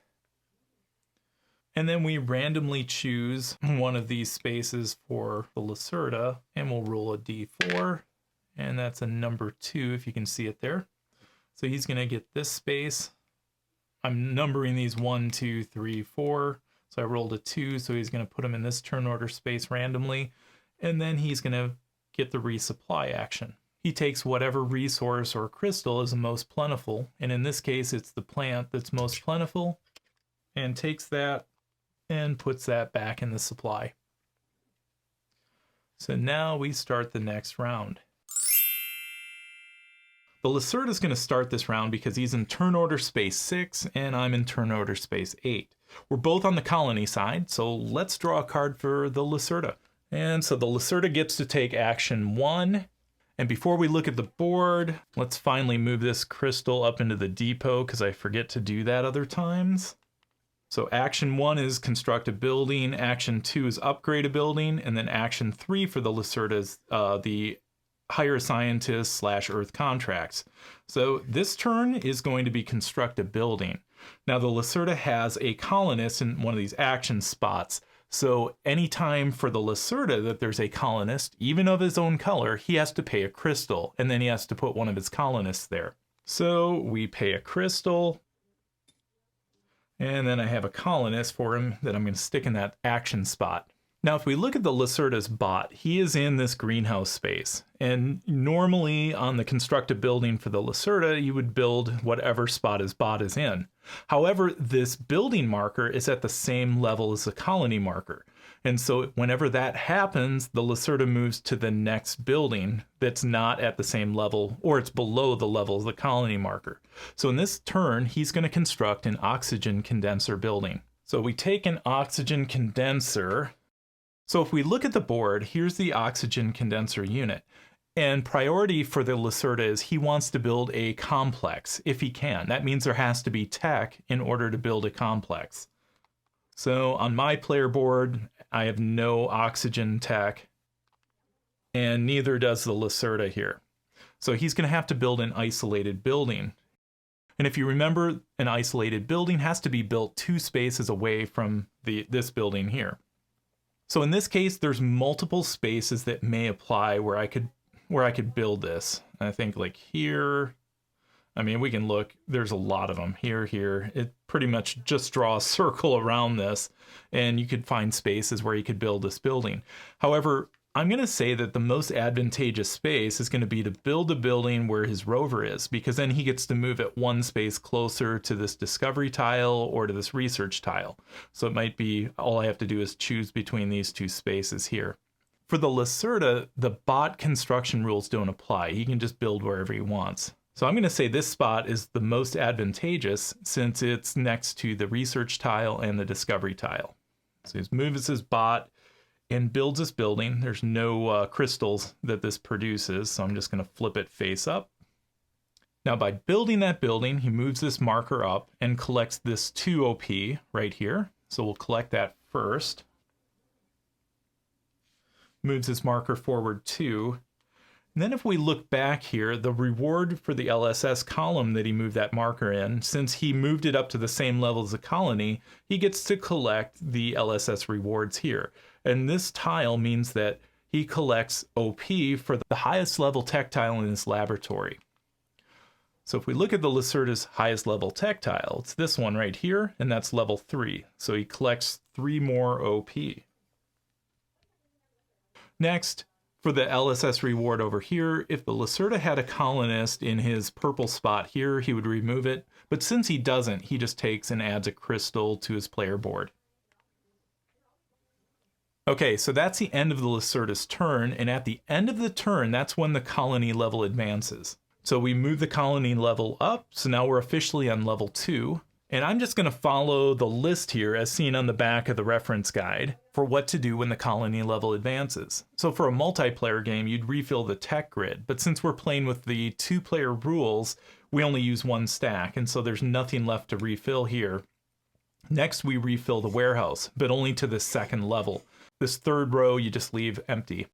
S1: And then we randomly choose one of these spaces for the Lacerda, and we'll roll a d4, and that's a number 2 if you can see it there. So he's going to get this space. I'm numbering these 1, 2, 3, 4. So I rolled a 2, so he's going to put them in this turn order space randomly, and then he's going to get the resupply action. He takes whatever resource or crystal is the most plentiful, and in this case it's the plant that's most plentiful, and takes that and puts that back in the supply. So now we start the next round. The Lacerda is going to start this round because he's in turn order space 6 and I'm in turn order space 8. We're both on the colony side, so let's draw a card for the Lacerda. And so the Lacerda gets to take action 1. And before we look at the board, let's finally move this crystal up into the depot because I forget to do that other times. So action 1 is construct a building, action 2 is upgrade a building, and then action 3 for the Lacerda is the hire a scientist / Earth contracts. So this turn is going to be construct a building. Now the Lacerda has a colonist in one of these action spots. So anytime for the Lacerda that there's a colonist, even of his own color, he has to pay a crystal, and then he has to put one of his colonists there. So we pay a crystal, and then I have a colonist for him that I'm going to stick in that action spot. Now, if we look at the Lacerda's bot, he is in this greenhouse space. And normally on the construct a building for the Lacerda, you would build whatever spot his bot is in. However, this building marker is at the same level as the colony marker. And so whenever that happens, the Lacerda moves to the next building that's not at the same level, or it's below the level of the colony marker. So in this turn, he's going to construct an oxygen condenser building. So we take an oxygen condenser. So if we look at the board, here's the oxygen condenser unit. And priority for the Lacerda is he wants to build a complex, if he can. That means there has to be tech in order to build a complex. So on my player board, I have no oxygen tech, and neither does the Lacerda here. So he's going to have to build an isolated building. And if you remember, an isolated building has to be built 2 spaces away from this building here. So in this case, there's multiple spaces that may apply where I could build this. I think like here, I mean, we can look, there's a lot of them here. It pretty much just draw a circle around this and you could find spaces where you could build this building. However, I'm going to say that the most advantageous space is going to be to build a building where his rover is, because then he gets to move it 1 space closer to this discovery tile or to this research tile. So it might be all I have to do is choose between these 2 spaces here. For the Lacerda, the bot construction rules don't apply. He can just build wherever he wants. So I'm going to say this spot is the most advantageous since it's next to the research tile and the discovery tile. So he moves his bot and builds this building. There's no crystals that this produces, so I'm just going to flip it face up. Now by building that building, he moves this marker up and collects this 2 OP right here. So we'll collect that first. Moves this marker forward 2. And then if we look back here, the reward for the LSS column that he moved that marker in, since he moved it up to the same level as the colony, he gets to collect the LSS rewards here. And this tile means that he collects OP for the highest level tech tile in his laboratory. So if we look at the Lacerda's highest level tech tile, it's this one right here, and that's level 3. So he collects 3 more OP. Next, for the LSS reward over here, if the Lacerda had a colonist in his purple spot here, he would remove it. But since he doesn't, he just takes and adds a crystal to his player board. Okay, so that's the end of the Lacerda's turn, and at the end of the turn, that's when the colony level advances. So we move the colony level up, so now we're officially on level 2. And I'm just going to follow the list here as seen on the back of the reference guide for what to do when the colony level advances. So for a multiplayer game, you'd refill the tech grid, but since we're playing with the 2-player rules, we only use 1 stack, and so there's nothing left to refill here. Next, we refill the warehouse, but only to the 2nd level. This 3rd row, you just leave empty.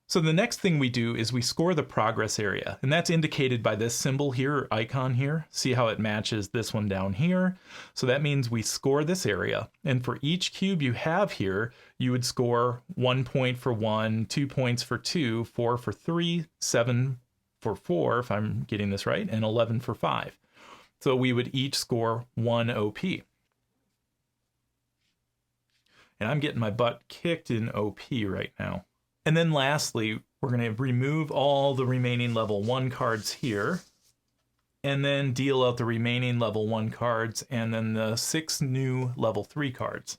S1: So the next thing we do is we score the progress area, and that's indicated by this symbol here, or icon here. See how it matches this one down here? So that means we score this area, and for each cube you have here, you would score 1 point for 1, 2 points for 2, 4 for 3, 7 for 4, if I'm getting this right, and 11 for 5. So we would each score 1 OP. And I'm getting my butt kicked in OP right now. And then lastly, we're going to remove all the remaining level 1 cards here, and then deal out the remaining level 1 cards, and then the 6 new level 3 cards.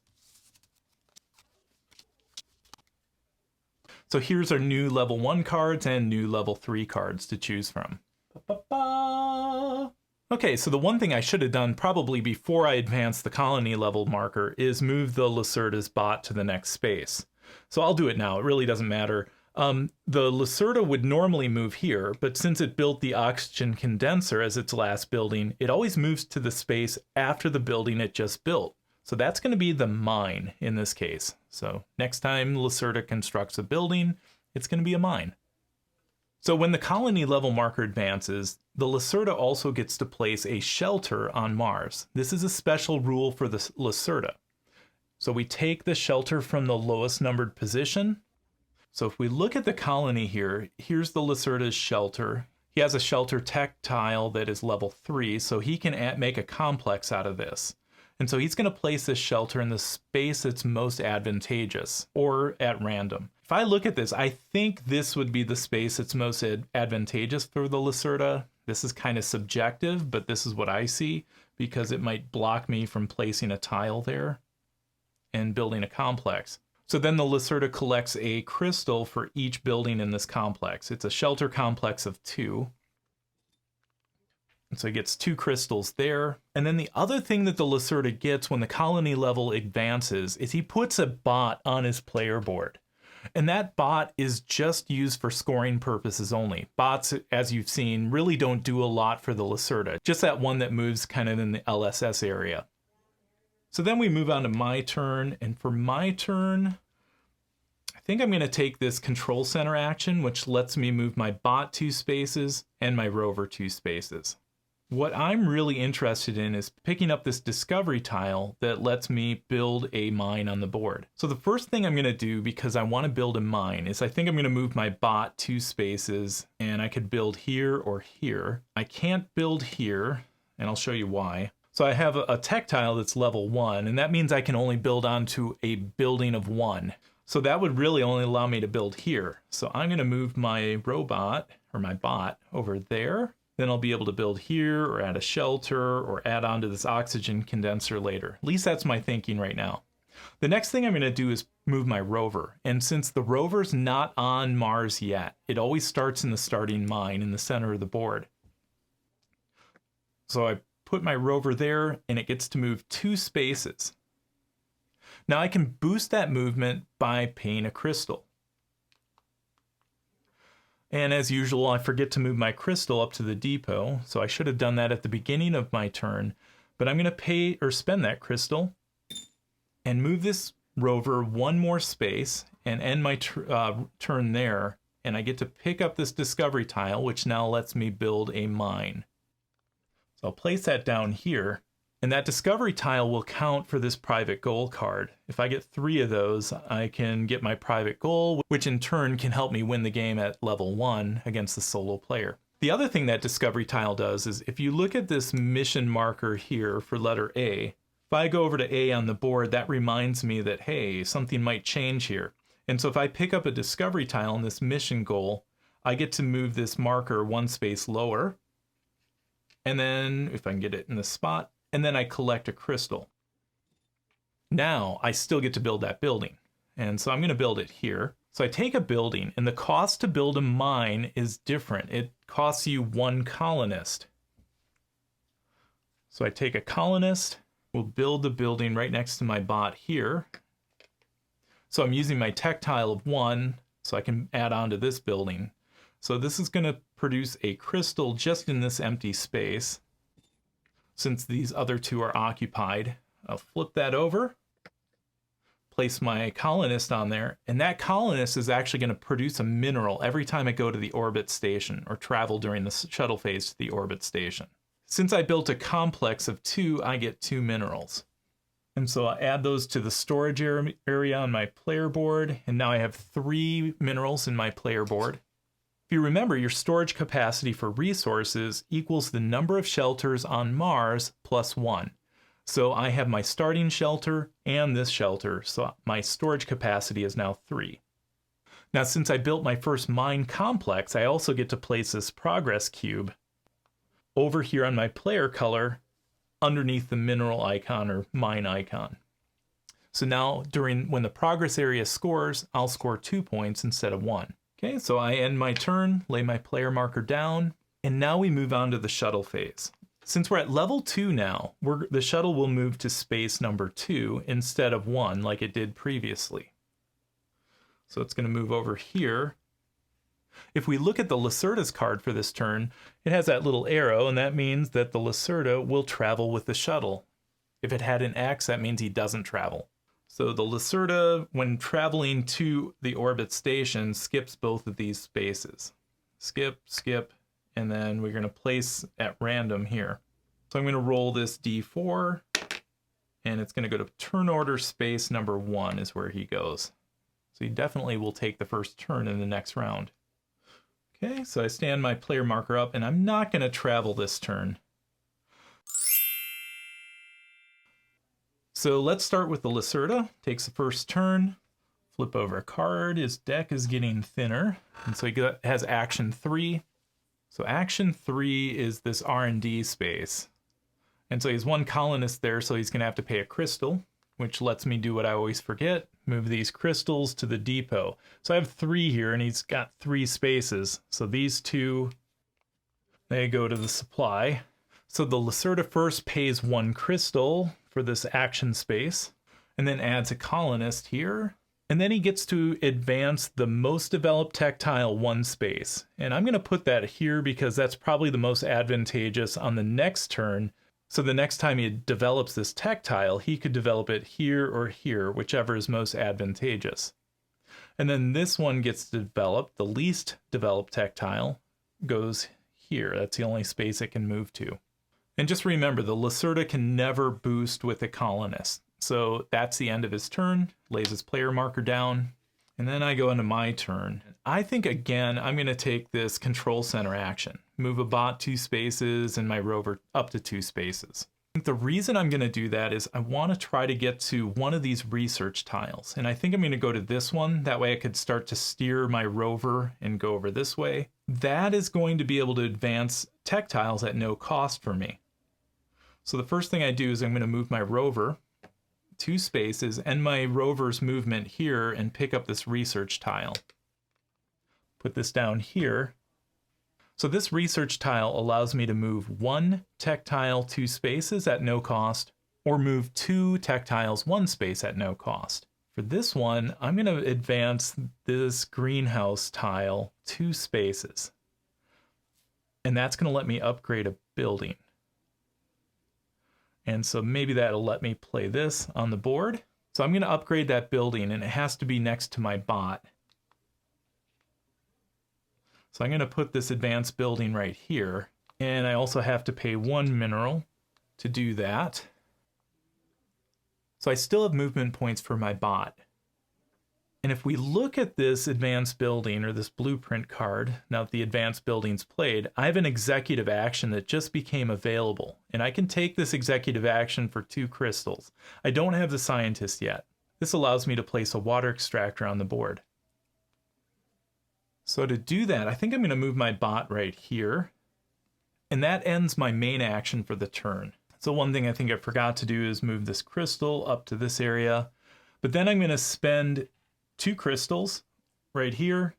S1: So here's our new level 1 cards and new level 3 cards to choose from. Ba-ba-ba. Okay, so the one thing I should have done probably before I advanced the colony level marker is move the Lacerda's bot to the next space. So I'll do it now, it really doesn't matter. The Lacerda would normally move here, but since it built the oxygen condenser as its last building, it always moves to the space after the building it just built. So that's going to be the mine in this case. So next time Lacerda constructs a building, it's going to be a mine. So when the colony level marker advances, the Lacerda also gets to place a shelter on Mars. This is a special rule for the Lacerda. So we take the shelter from the lowest numbered position. So if we look at the colony here, here's the Lacerda's shelter. He has a shelter tech tile that is level 3, so he can make a complex out of this. And so he's going to place this shelter in the space that's most advantageous, or at random. If I look at this, I think this would be the space that's most advantageous for the Lacerda. This is kind of subjective, but this is what I see, because it might block me from placing a tile there and building a complex. So then the Lacerda collects a crystal for each building in this complex. It's a shelter complex of 2. And so he gets 2 crystals there. And then the other thing that the Lacerda gets when the colony level advances is he puts a bot on his player board. And that bot is just used for scoring purposes only. Bots, as you've seen, really don't do a lot for the Lacerda. Just that one that moves kind of in the LSS area. So then we move on to my turn. And for my turn, I think I'm going to take this control center action, which lets me move my bot 2 spaces and my rover 2 spaces. What I'm really interested in is picking up this discovery tile that lets me build a mine on the board. So the first thing I'm going to do, because I want to build a mine, is I think I'm going to move my bot 2 spaces, and I could build here or here. I can't build here, and I'll show you why. So I have a tech tile that's level 1, and that means I can only build onto a building of 1. So that would really only allow me to build here. So I'm going to move my robot, or my bot, over there. Then I'll be able to build here, or add a shelter, or add on to this oxygen condenser later. At least that's my thinking right now. The next thing I'm going to do is move my rover. And since the rover's not on Mars yet, it always starts in the starting mine in the center of the board. So I put my rover there, and it gets to move 2 spaces. Now I can boost that movement by paying a crystal. And as usual, I forget to move my crystal up to the depot, so I should have done that at the beginning of my turn. But I'm going to pay or spend that crystal and move this rover 1 more space and end my turn there. And I get to pick up this discovery tile, which now lets me build a mine. So I'll place that down here. And that discovery tile will count for this private goal card. If I get 3 of those, I can get my private goal, which in turn can help me win the game at level 1 against the solo player. The other thing that discovery tile does is if you look at this mission marker here for letter A, if I go over to A on the board, that reminds me that, hey, something might change here. And so if I pick up a discovery tile in this mission goal, I get to move this marker 1 space lower. And then if I can get it in the spot, and then I collect a crystal. Now I still get to build that building. And so I'm going to build it here. So I take a building, and the cost to build a mine is different. It costs you 1 colonist. So I take a colonist, we'll build the building right next to my bot here. So I'm using my tech tile of 1, so I can add on to this building. So this is going to produce a crystal just in this empty space. Since these other 2 are occupied, I'll flip that over, place my colonist on there, and that colonist is actually going to produce a mineral every time I go to the orbit station or travel during the shuttle phase to the orbit station. Since I built a complex of 2, I get 2 minerals. And so I add those to the storage area on my player board, and now I have 3 minerals in my player board. If you remember, your storage capacity for resources equals the number of shelters on Mars plus 1. So I have my starting shelter and this shelter, so my storage capacity is now 3. Now, since I built my first mine complex, I also get to place this progress cube over here on my player color underneath the mineral icon or mine icon. So now when the progress area scores, I'll score 2 points instead of 1. Okay, so I end my turn, lay my player marker down, and now we move on to the shuttle phase. Since we're at level 2 now, the shuttle will move to space number 2 instead of 1 like it did previously. So it's going to move over here. If we look at the Lacerda's card for this turn, it has that little arrow, and that means that the Lacerda will travel with the shuttle. If it had an X, that means he doesn't travel. So the Lacerda, when traveling to the orbit station, skips both of these spaces. Skip, skip, and then we're going to place at random here. So I'm going to roll this D4, and it's going to go to turn order space number 1 is where he goes. So he definitely will take the first turn in the next round. Okay, so I stand my player marker up, and I'm not going to travel this turn. So let's start with the Lacerda. Takes the first turn, flip over a card. His deck is getting thinner, and so he has action 3. So action 3 is this R&D space. And so he has 1 colonist there, so he's going to have to pay a crystal, which lets me do what I always forget, move these crystals to the depot. So I have 3 here, and he's got 3 spaces. So these 2, they go to the supply. So the Lacerda first pays 1 crystal for this action space, and then adds a colonist here. And then he gets to advance the most developed tech tile 1 space. And I'm going to put that here because that's probably the most advantageous on the next turn. So the next time he develops this tech tile, he could develop it here or here, whichever is most advantageous. And then this one gets developed. The least developed tech tile goes here. That's the only space it can move to. And just remember, the Lacerda can never boost with a colonist. So that's the end of his turn, lays his player marker down, and then I go into my turn. I think, again, I'm going to take this control center action. Move a bot 2 spaces and my rover up to 2 spaces. I think the reason I'm going to do that is I want to try to get to one of these research tiles. And I think I'm going to go to this one. That way I could start to steer my rover and go over this way. That is going to be able to advance tech tiles at no cost for me. So the first thing I do is I'm going to move my rover 2 spaces and my rover's movement here and pick up this research tile. Put this down here. So this research tile allows me to move 1 tech tile 2 spaces at no cost, or move 2 tech tiles 1 space at no cost. For this one, I'm going to advance this greenhouse tile 2 spaces. And that's going to let me upgrade a building. And so maybe that'll let me play this on the board. So I'm going to upgrade that building, and it has to be next to my bot. So I'm going to put this advanced building right here. And I also have to pay 1 mineral to do that. So I still have movement points for my bot. And if we look at this advanced building, or this blueprint card, now that the advanced building's played, I have an executive action that just became available. And I can take this executive action for 2 crystals. I don't have the scientist yet. This allows me to place a water extractor on the board. So to do that, I think I'm going to move my bot right here. And that ends my main action for the turn. So one thing I think I forgot to do is move this crystal up to this area. But then I'm going to spend 2 crystals right here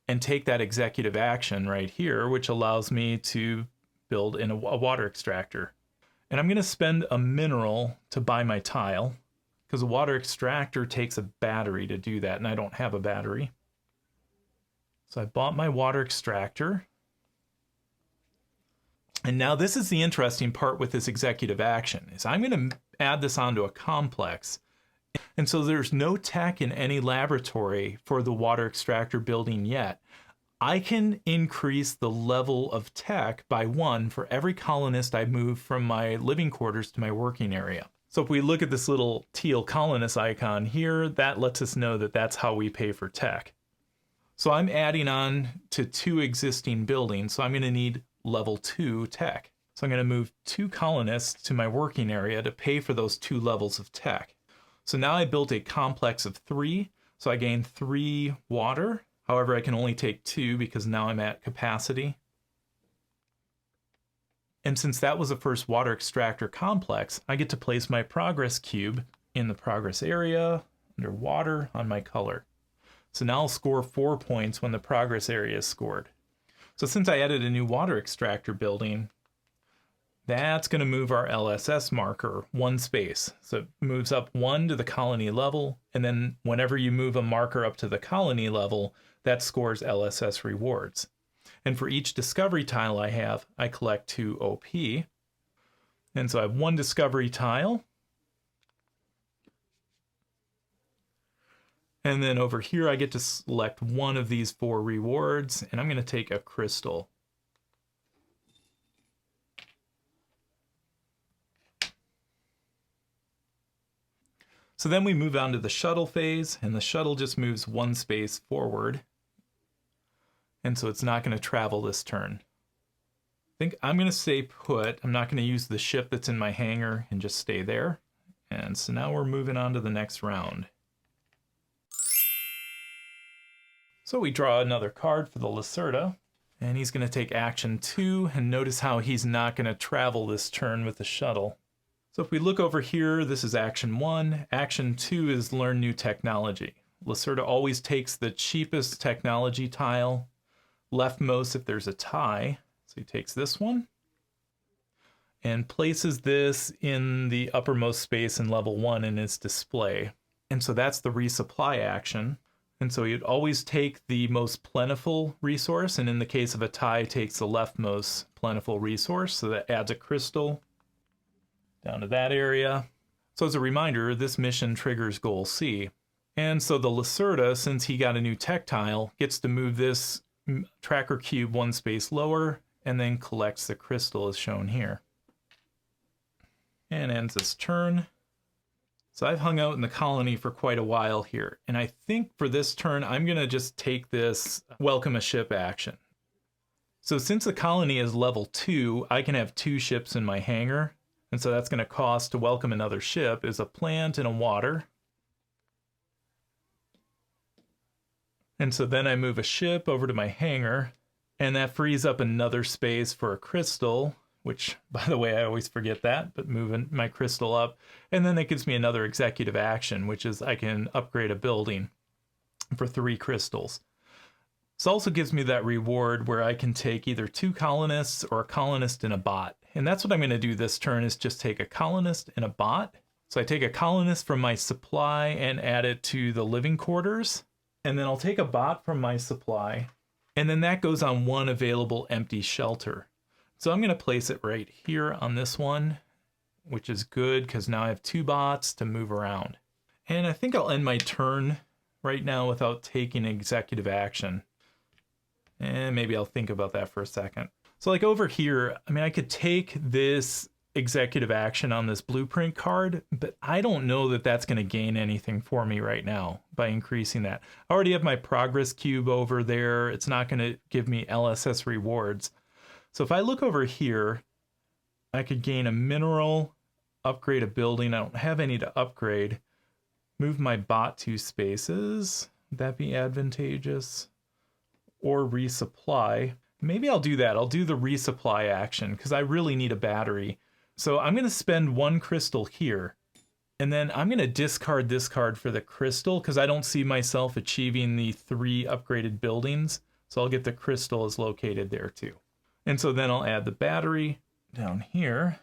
S1: and take that executive action right here, which allows me to build in a water extractor. And I'm going to spend a mineral to buy my tile, because a water extractor takes a battery to do that, and I don't have a battery. So I bought my water extractor. And now this is the interesting part with this executive action, is I'm going to add this onto a complex. And so there's no tech in any laboratory for the water extractor building yet. I can increase the level of tech by 1 for every colonist I move from my living quarters to my working area. So if we look at this little teal colonist icon here, that lets us know that that's how we pay for tech. So I'm adding on to 2 existing buildings, so I'm going to need level 2 tech. So I'm going to move 2 colonists to my working area to pay for those 2 levels of tech. So now I built a complex of 3, so I gained 3 water. However, I can only take 2 because now I'm at capacity. And since that was the first water extractor complex, I get to place my progress cube in the progress area, under water, on my color. So now I'll score 4 points when the progress area is scored. So since I added a new water extractor building, that's going to move our LSS marker one space. So it moves up one to the colony level, and then whenever you move a marker up to the colony level, that scores LSS rewards. And for each discovery tile I have, I collect 2 OP. And so I have 1 discovery tile. And then over here, I get to select one of these 4 rewards, and I'm going to take a crystal. So then we move on to the shuttle phase, and the shuttle just moves 1 space forward. And so it's not going to travel this turn. I think I'm going to stay put. I'm not going to use the ship that's in my hangar and just stay there. And so now we're moving on to the next round. So we draw another card for the Lacerda, and he's going to take action 2, and notice how he's not going to travel this turn with the shuttle. So if we look over here, this is action 1. Action 2 is learn new technology. Lacerda always takes the cheapest technology tile, leftmost if there's a tie. So he takes this one and places this in the uppermost space in level 1 in his display. And so that's the resupply action. And so he'd always take the most plentiful resource, and in the case of a tie, takes the leftmost plentiful resource. So that adds a crystal down to that area. So as a reminder, this mission triggers goal C. And so the Lacerda, since he got a new tech tile, gets to move this tracker cube 1 space lower, and then collects the crystal as shown here. And ends this turn. So I've hung out in the colony for quite a while here, and I think for this turn, I'm gonna just take this welcome a ship action. So since the colony is level 2, I can have 2 ships in my hangar, and so that's gonna cost to welcome another ship is a plant and a water. And so then I move a ship over to my hangar, and that frees up another space for a crystal, which, by the way, I always forget that, but moving my crystal up. And then that gives me another executive action, which is I can upgrade a building for 3 crystals. This also gives me that reward where I can take either 2 colonists or a colonist and a bot. And that's what I'm going to do this turn, is just take a colonist and a bot. So I take a colonist from my supply and add it to the living quarters. And then I'll take a bot from my supply, and then that goes on 1 available empty shelter. So I'm going to place it right here on this one, which is good because now I have 2 bots to move around. And I think I'll end my turn right now without taking executive action. And maybe I'll think about that for a second. So like over here, I mean, I could take this executive action on this blueprint card, but I don't know that that's going to gain anything for me right now by increasing that. I already have my progress cube over there. It's not going to give me LSS rewards. So if I look over here, I could gain a mineral, upgrade a building. I don't have any to upgrade. Move my bot 2 spaces. Would that be advantageous? Or resupply. Maybe I'll do that. I'll do the resupply action because I really need a battery. So I'm going to spend 1 crystal here. And then I'm going to discard this card for the crystal because I don't see myself achieving the 3 upgraded buildings. So I'll get the crystal is located there too. And so then I'll add the battery down here,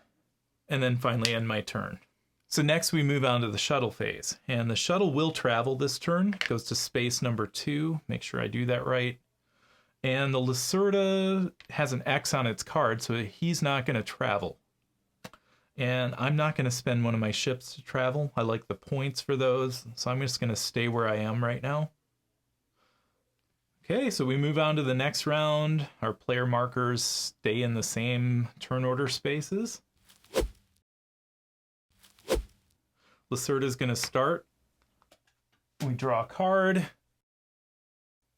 S1: and then finally end my turn. So next we move on to the shuttle phase, and the shuttle will travel this turn, goes to space number 2, make sure I do that right. And the Lacerda has an X on its card, so he's not going to travel. And I'm not going to spend one of my ships to travel. I like the points for those, so I'm just going to stay where I am right now. Okay, so we move on to the next round. Our player markers stay in the same turn order spaces. Lacerda's going to start. We draw a card.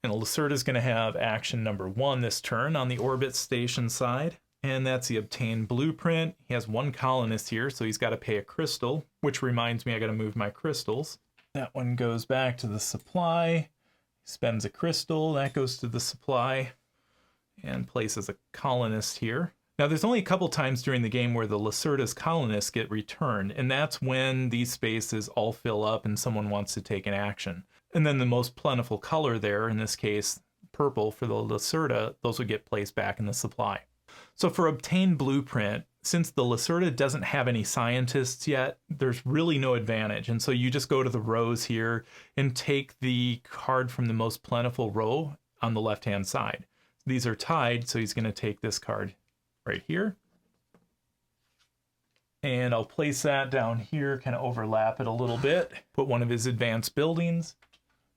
S1: And Lacerda's going to have action number 1 this turn on the orbit station side. And that's the obtain blueprint. He has 1 colonist here, so he's got to pay a crystal, which reminds me I got to move my crystals. That one goes back to the supply. Spends a crystal, that goes to the supply, and places a colonist here. Now there's only a couple times during the game where the Lacerda's colonists get returned, and that's when these spaces all fill up and someone wants to take an action. And then the most plentiful color there, in this case purple for the Lacerda, those would get placed back in the supply. So for obtain blueprint, since the Lacerda doesn't have any scientists yet, there's really no advantage. And so you just go to the rows here and take the card from the most plentiful row on the left-hand side. These are tied, so he's going to take this card right here. And I'll place that down here, kind of overlap it a little bit. Put one of his advanced buildings.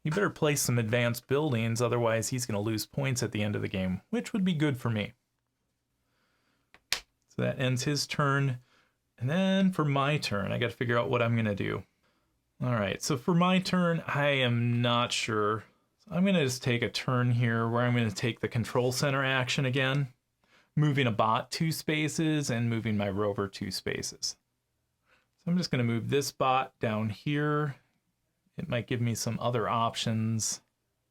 S1: You better place some advanced buildings, otherwise he's going to lose points at the end of the game, which would be good for me. So that ends his turn. And then for my turn, I got to figure out what I'm going to do. All right, so for my turn, I am not sure. So I'm going to just take a turn here where I'm going to take the control center action again, moving a bot 2 spaces and moving my rover 2 spaces. So I'm just going to move this bot down here. It might give me some other options.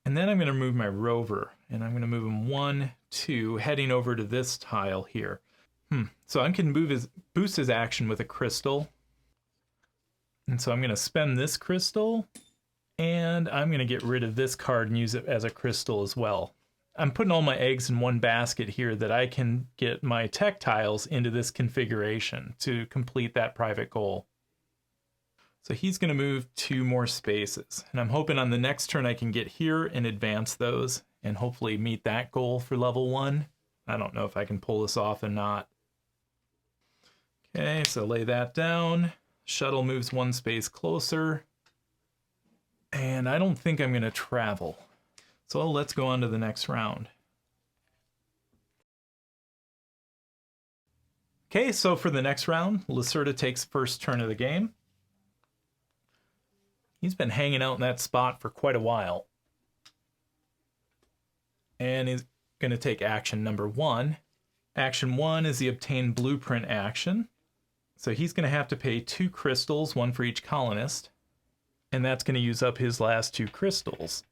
S1: And then I'm going to move my rover, and I'm going to move him 1, 2, heading over to this tile here. So I can boost his action with a crystal. And so I'm going to spend this crystal, and I'm going to get rid of this card and use it as a crystal as well. I'm putting all my eggs in one basket here that I can get my tech tiles into this configuration to complete that private goal. So he's going to move 2 more spaces, and I'm hoping on the next turn I can get here and advance those and hopefully meet that goal for level 1. I don't know if I can pull this off or not. Okay, so lay that down. Shuttle moves 1 space closer. And I don't think I'm going to travel. So let's go on to the next round. Okay, so for the next round, Lacerda takes first turn of the game. He's been hanging out in that spot for quite a while. And he's going to take action number 1. Action 1 is the obtain blueprint action. So he's going to have to pay 2 crystals, 1 for each colonist. And that's going to use up his last 2 crystals.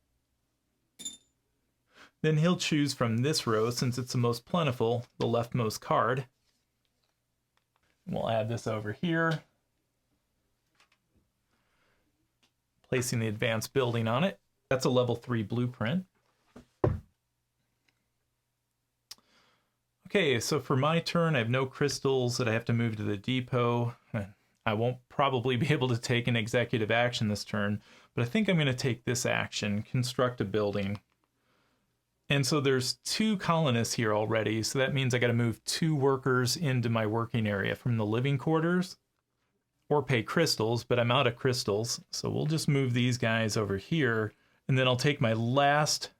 S1: Then he'll choose from this row, since it's the most plentiful, the leftmost card. We'll add this over here, placing the advanced building on it. That's a level 3 blueprint. Okay, so for my turn, I have no crystals that I have to move to the depot. I won't probably be able to take an executive action this turn, but I think I'm going to take this action, construct a building. And so there's 2 colonists here already, so that means I got to move 2 workers into my working area from the living quarters, or pay crystals, but I'm out of crystals, so we'll just move these guys over here, and then I'll take my last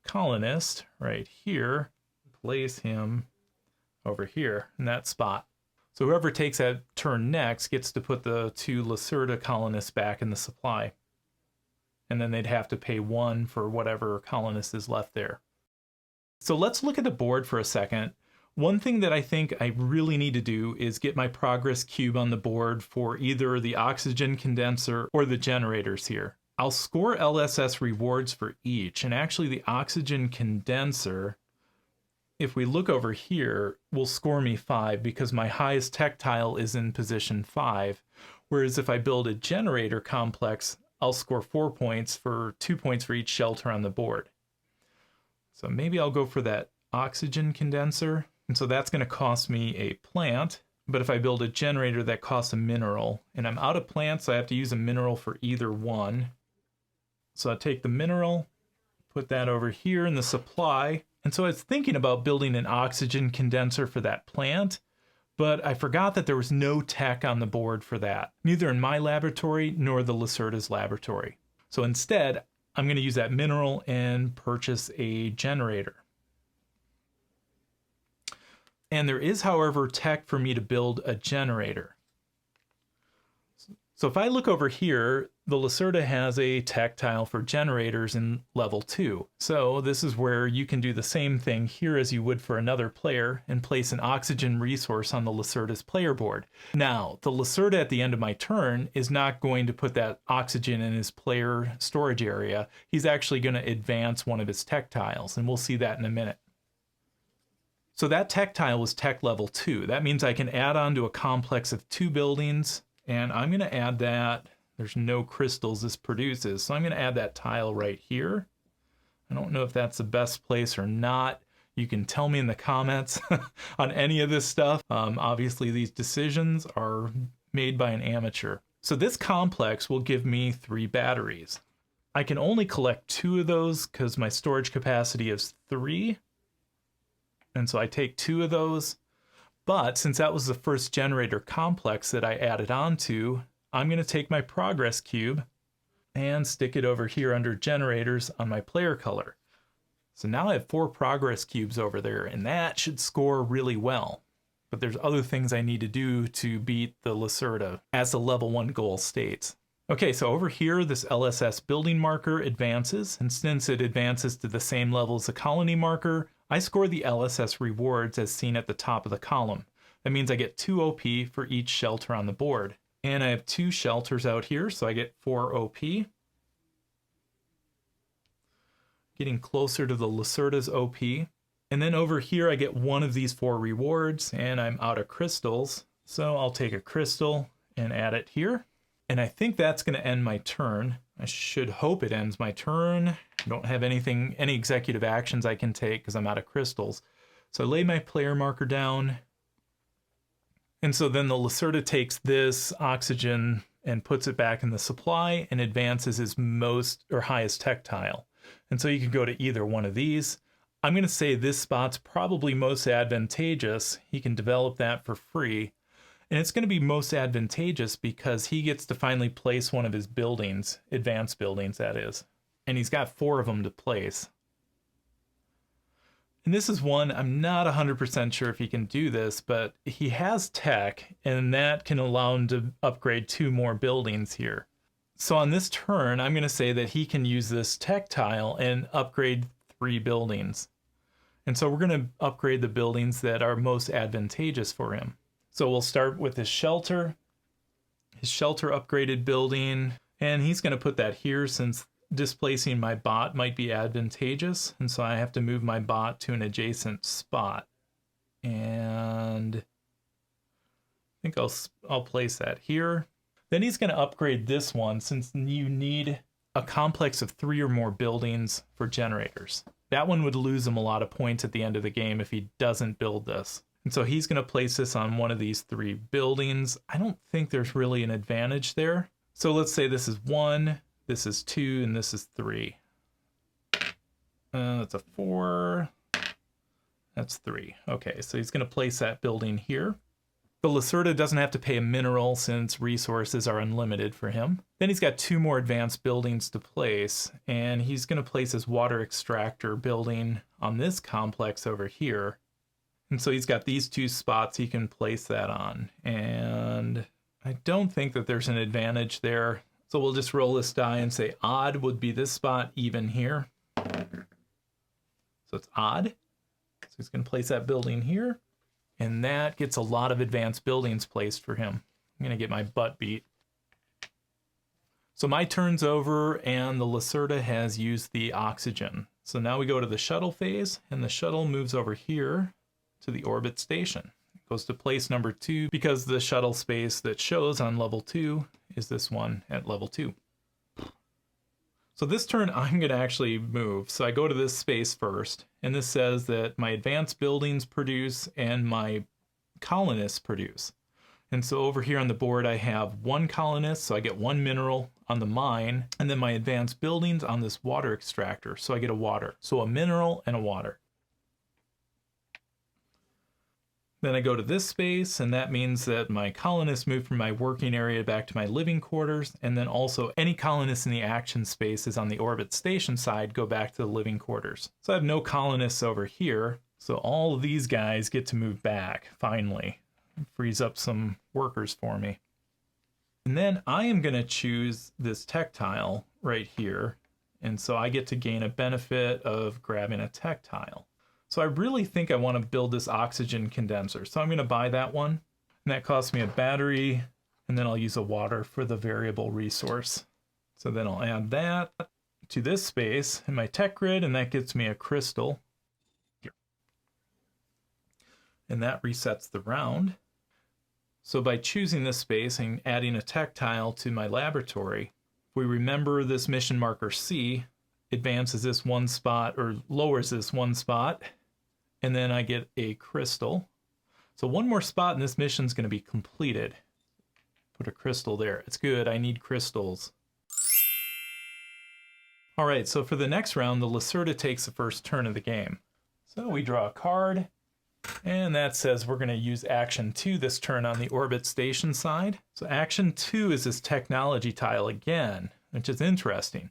S1: colonist right here, place him over here in that spot. So whoever takes that turn next gets to put the 2 Lacerda colonists back in the supply. And then they'd have to pay 1 for whatever colonist is left there. So let's look at the board for a second. One thing that I think I really need to do is get my progress cube on the board for either the oxygen condenser or the generators here. I'll score LSS rewards for each, and actually the oxygen condenser, if we look over here, will score me 5 because my highest tech tile is in position 5. Whereas if I build a generator complex, I'll score 4 points for 2 points for each shelter on the board. So maybe I'll go for that oxygen condenser. And so that's going to cost me a plant. But if I build a generator, that costs a mineral. And I'm out of plants, so I have to use a mineral for either one. So I take the mineral, put that over here in the supply. And so I was thinking about building an oxygen condenser for that plant, but I forgot that there was no tech on the board for that, neither in my laboratory nor the Lacerda's laboratory. So instead, I'm going to use that mineral and purchase a generator. And there is, however, tech for me to build a generator. So if I look over here, the Lacerda has a tech tile for generators in level 2. So this is where you can do the same thing here as you would for another player and place an oxygen resource on the Lacerda's player board. Now, the Lacerda at the end of my turn is not going to put that oxygen in his player storage area. He's actually going to advance one of his tech tiles, and we'll see that in a minute. So that tech tile was tech level 2. That means I can add on to a complex of 2 buildings, and I'm going to add that. There's no crystals this produces, so I'm going to add that tile right here. I don't know if that's the best place or not. You can tell me in the comments on any of this stuff. Obviously, these decisions are made by an amateur. So this complex will give me 3 batteries. I can only collect 2 of those because my storage capacity is 3. And so I take 2 of those. But since that was the first generator complex that I added on to, I'm going to take my progress cube and stick it over here under generators on my player color. So now I have 4 progress cubes over there, and that should score really well. But there's other things I need to do to beat the Lacerda, as the level 1 goal states. Okay, so over here, this LSS building marker advances, and since it advances to the same level as the colony marker, I score the LSS rewards as seen at the top of the column. That means I get 2 OP for each shelter on the board. And I have 2 shelters out here, so I get 4 OP. Getting closer to the Lacerda's OP. And then over here I get 1 of these 4 rewards, and I'm out of crystals. So I'll take a crystal and add it here. And I think that's going to end my turn. I should hope it ends my turn. I don't have any executive actions I can take because I'm out of crystals. So I lay my player marker down. And so then the Lacerda takes this oxygen and puts it back in the supply and advances his most or highest tech tile. And so you can go to either one of these. I'm going to say this spot's probably most advantageous. He can develop that for free. And it's going to be most advantageous because he gets to finally place one of his buildings, advanced buildings that is. And he's got 4 of them to place. And this is one, I'm not 100% sure if he can do this, but he has tech, and that can allow him to upgrade 2 more buildings here. So on this turn, I'm going to say that he can use this tech tile and upgrade 3 buildings. And so we're going to upgrade the buildings that are most advantageous for him. So we'll start with his shelter upgraded building, and he's going to put that here since displacing my bot might be advantageous, and so I have to move my bot to an adjacent spot. And I think I'll place that here. Then he's going to upgrade this one since you need a complex of 3 or more buildings for generators. That one would lose him a lot of points at the end of the game if he doesn't build this. And so he's going to place this on one of these 3 buildings. I don't think there's really an advantage there. So let's say this is 1, this is 2, and this is 3. That's a 4. That's 3. Okay, so he's going to place that building here. The Lacerda doesn't have to pay a mineral since resources are unlimited for him. Then he's got 2 more advanced buildings to place, and he's going to place his water extractor building on this complex over here. And so he's got these 2 spots he can place that on. And I don't think that there's an advantage there. So we'll just roll this die and say odd would be this spot, even here. So it's odd. So he's going to place that building here. And that gets a lot of advanced buildings placed for him. I'm going to get my butt beat. So my turn's over and the Lacerda has used the oxygen. So now we go to the shuttle phase, and the shuttle moves over here to the orbit station. It goes to place number 2 because the shuttle space that shows on level 2 is this one at level 2. So this turn I'm going to actually move. So I go to this space first, and this says that my advanced buildings produce and my colonists produce. And so over here on the board I have 1 colonist, so I get 1 mineral on the mine, and then my advanced buildings on this water extractor, so I get a water. So a mineral and a water. Then I go to this space, and that means that my colonists move from my working area back to my living quarters, and then also any colonists in the action spaces on the orbit station side go back to the living quarters. So I have no colonists over here, so all of these guys get to move back, finally. It frees up some workers for me. And then I am going to choose this tech tile right here, and so I get to gain a benefit of grabbing a tech tile. So I really think I want to build this oxygen condenser. So I'm going to buy that one. And that costs me a battery. And then I'll use a water for the variable resource. So then I'll add that to this space in my tech grid. And that gets me a crystal here. And that resets the round. So by choosing this space and adding a tech tile to my laboratory, if we remember this mission marker C, advances this 1 spot or lowers this 1 spot. and then I get a crystal. So one more spot and this mission's going to be completed. Put a crystal there. It's good. I need crystals. All right, so for the next round, the Lacerda takes the first turn of the game. So we draw a card, and that says we're going to use action 2 this turn on the orbit station side. So action 2 is this technology tile again, which is interesting.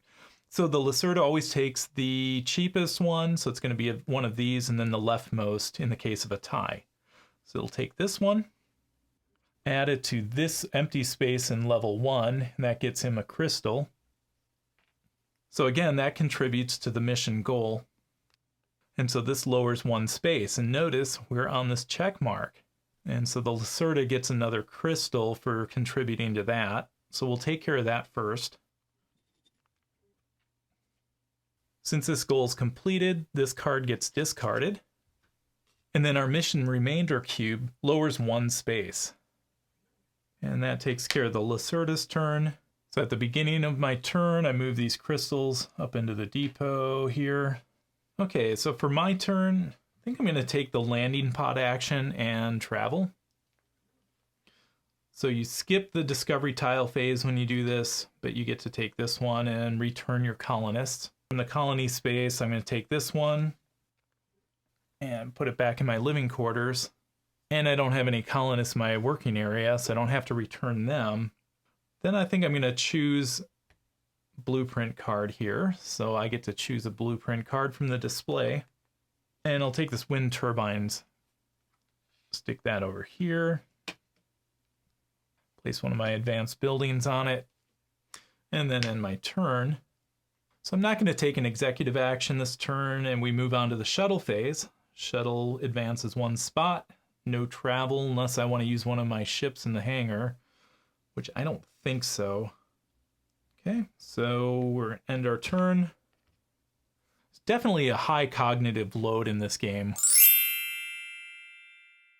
S1: So the Lacerda always takes the cheapest one, so it's going to be one of these, and then the leftmost in the case of a tie. So it'll take this one, add it to this empty space in level 1, and that gets him a crystal. So again, that contributes to the mission goal. And so this lowers 1 space. And notice we're on this check mark. And so the Lacerda gets another crystal for contributing to that. So we'll take care of that first. Since this goal is completed, this card gets discarded. And then our mission remainder cube lowers 1 space. And that takes care of the Lacerda's turn. So at the beginning of my turn, I move these crystals up into the depot here. Okay, so for my turn, I think I'm going to take the landing pod action and travel. So you skip the discovery tile phase when you do this, but you get to take this one and return your colonists. From the colony space, I'm going to take this one and put it back in my living quarters. And I don't have any colonists in my working area, so I don't have to return them. Then I think I'm going to choose blueprint card here. So I get to choose a blueprint card from the display. And I'll take this wind turbines, stick that over here, place one of my advanced buildings on it, and then end my turn. So I'm not going to take an executive action this turn, and we move on to the shuttle phase. Shuttle advances 1 spot, no travel unless I want to use one of my ships in the hangar, which I don't think so. Okay, so we're end our turn. It's definitely a high cognitive load in this game.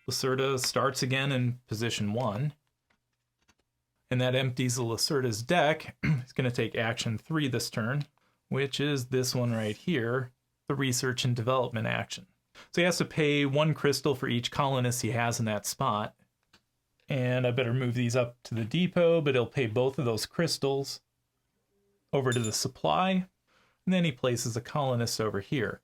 S1: Lacerda starts again in position 1. And that empties the Lacerda's deck. It's going to take action 3 this turn, which is this one right here, the research and development action. So he has to pay 1 crystal for each colonist he has in that spot. And I better move these up to the depot, but he'll pay both of those crystals over to the supply. And then he places a colonist over here.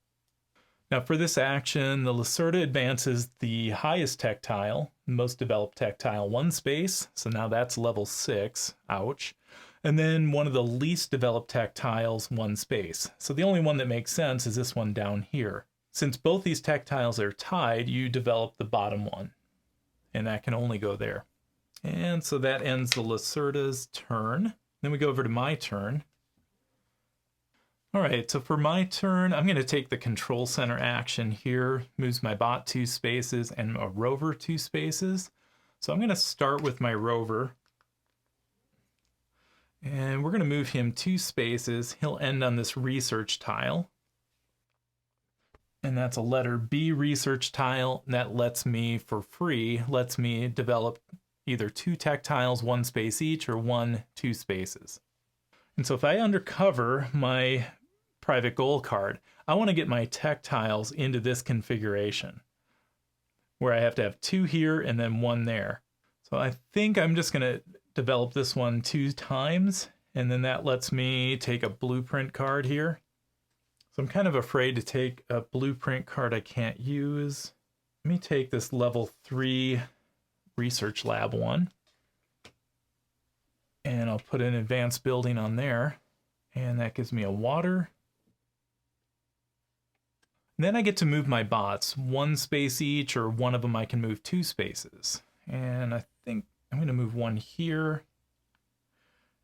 S1: Now for this action, the Lacerda advances the highest tech tile, most developed tech tile, 1 space. So now that's level 6. Ouch. And then one of the least developed tech tiles, 1 space. So the only one that makes sense is this one down here. Since both these tech tiles are tied, you develop the bottom one. And that can only go there. And so that ends the Lacerda's turn. Then we go over to my turn. All right, so for my turn, I'm going to take the control center action here. Moves my bot 2 spaces and a rover 2 spaces. So I'm going to start with my rover. And we're going to move him 2 spaces. He'll end on this research tile. And that's a letter B research tile. And that lets me, for free, lets me develop either 2 tech tiles, 1 space each, or 1 2 spaces. And so if I undercover my private goal card, I want to get my tech tiles into this configuration where I have to have 2 here and then 1 there. So I think I'm just going to develop this one 2 times, and then that lets me take a blueprint card here. So I'm kind of afraid to take a blueprint card I can't use. Let me take this level 3 research lab one. And I'll put an advanced building on there. And that gives me a water. And then I get to move my bots 1 space each, or one of them I can move 2 spaces. And I think I'm going to move 1 here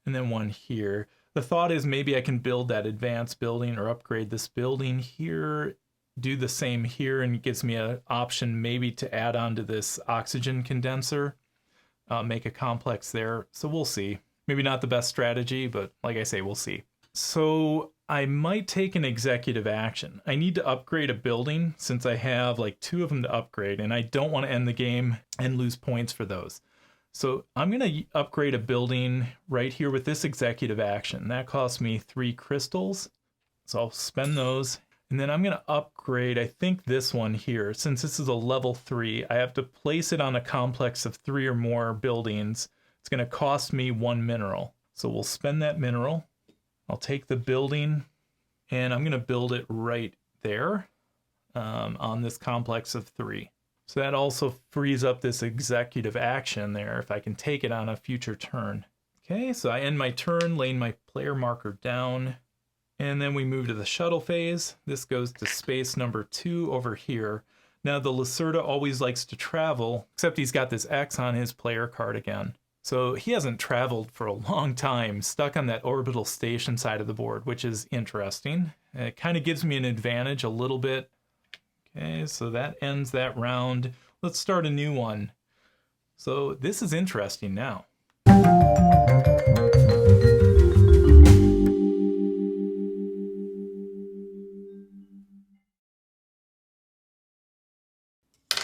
S1: and then 1 here. The thought is maybe I can build that advanced building or upgrade this building here, do the same here, and it gives me an option maybe to add on to this oxygen condenser, make a complex there. So we'll see. Maybe not the best strategy, but like I say, we'll see. So I might take an executive action. I need to upgrade a building since I have like 2 of them to upgrade, and I don't want to end the game and lose points for those. So I'm going to upgrade a building right here with this executive action. That costs me 3 crystals. So I'll spend those. And then I'm going to upgrade, I think this one here. Since this is a level 3, I have to place it on a complex of 3 or more buildings. It's going to cost me 1 mineral. So we'll spend that mineral. I'll take the building and I'm going to build it right there on this complex of 3. So that also frees up this executive action there if I can take it on a future turn. Okay, so I end my turn, laying my player marker down. And then we move to the shuttle phase. This goes to space number 2 over here. Now the Lacerda always likes to travel, except he's got this X on his player card again. So he hasn't traveled for a long time, stuck on that orbital station side of the board, which is interesting. It kind of gives me an advantage a little bit. Okay, so that ends that round. Let's start a new one. So this is interesting now.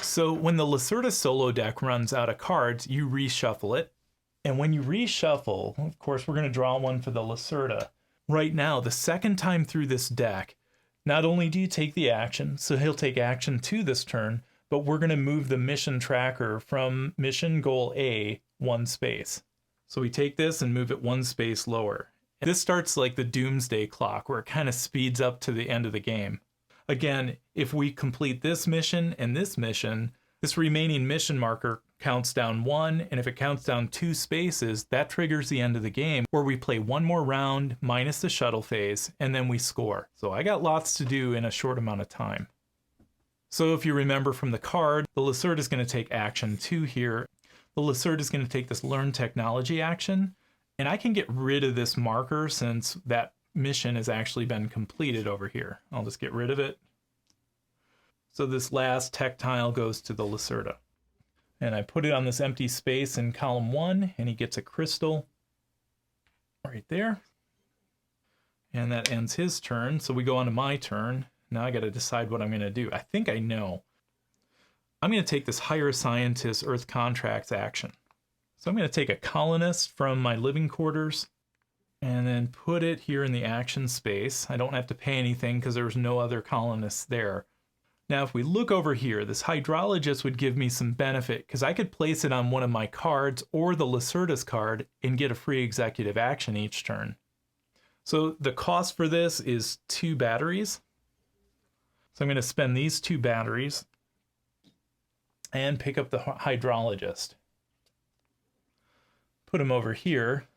S1: So when the Lacerda solo deck runs out of cards, you reshuffle it. And when you reshuffle, of course, we're going to draw one for the Lacerda. Right now, the second time through this deck, not only do you take the action, so he'll take action 2 this turn, but we're going to move the mission tracker from mission goal A 1 space. So we take this and move it 1 space lower. And this starts like the doomsday clock, where it kind of speeds up to the end of the game. Again, if we complete this mission and this mission, this remaining mission marker counts down 1, and if it counts down 2 spaces, that triggers the end of the game, where we play 1 more round minus the shuttle phase, and then we score. So I got lots to do in a short amount of time. So if you remember from the card, the Lacerda is going to take action 2 here. The Lacerda is going to take this learn technology action, and I can get rid of this marker since that mission has actually been completed over here. I'll just get rid of it. So this last tech tile goes to the Lacerda. And I put it on this empty space in column 1, and he gets a crystal right there. And that ends his turn. So we go on to my turn. Now I got to decide what I'm going to do. I think I know. I'm going to take this hire a scientist Earth contracts action. So I'm going to take a colonist from my living quarters and then put it here in the action space. I don't have to pay anything because there's no other colonists there. Now, if we look over here, this hydrologist would give me some benefit because I could place it on one of my cards or the Lacerda's card and get a free executive action each turn. So the cost for this is 2 batteries. So I'm going to spend these 2 batteries and pick up the hydrologist. Put him over here.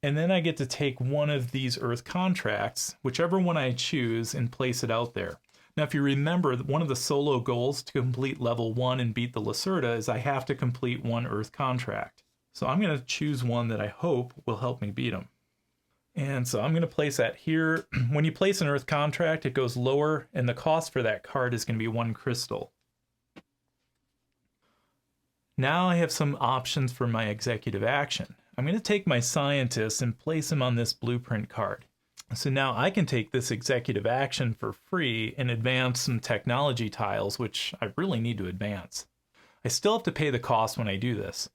S1: And then I get to take one of these Earth contracts, whichever one I choose, and place it out there. Now, if you remember, one of the solo goals to complete level 1 and beat the Lacerda is I have to complete 1 Earth contract. So I'm going to choose one that I hope will help me beat him. And so I'm going to place that here. When you place an Earth contract, it goes lower, and the cost for that card is going to be 1 crystal. Now I have some options for my executive action. I'm going to take my scientist and place him on this blueprint card. So now I can take this executive action for free and advance some technology tiles, which I really need to advance. I still have to pay the cost when I do this.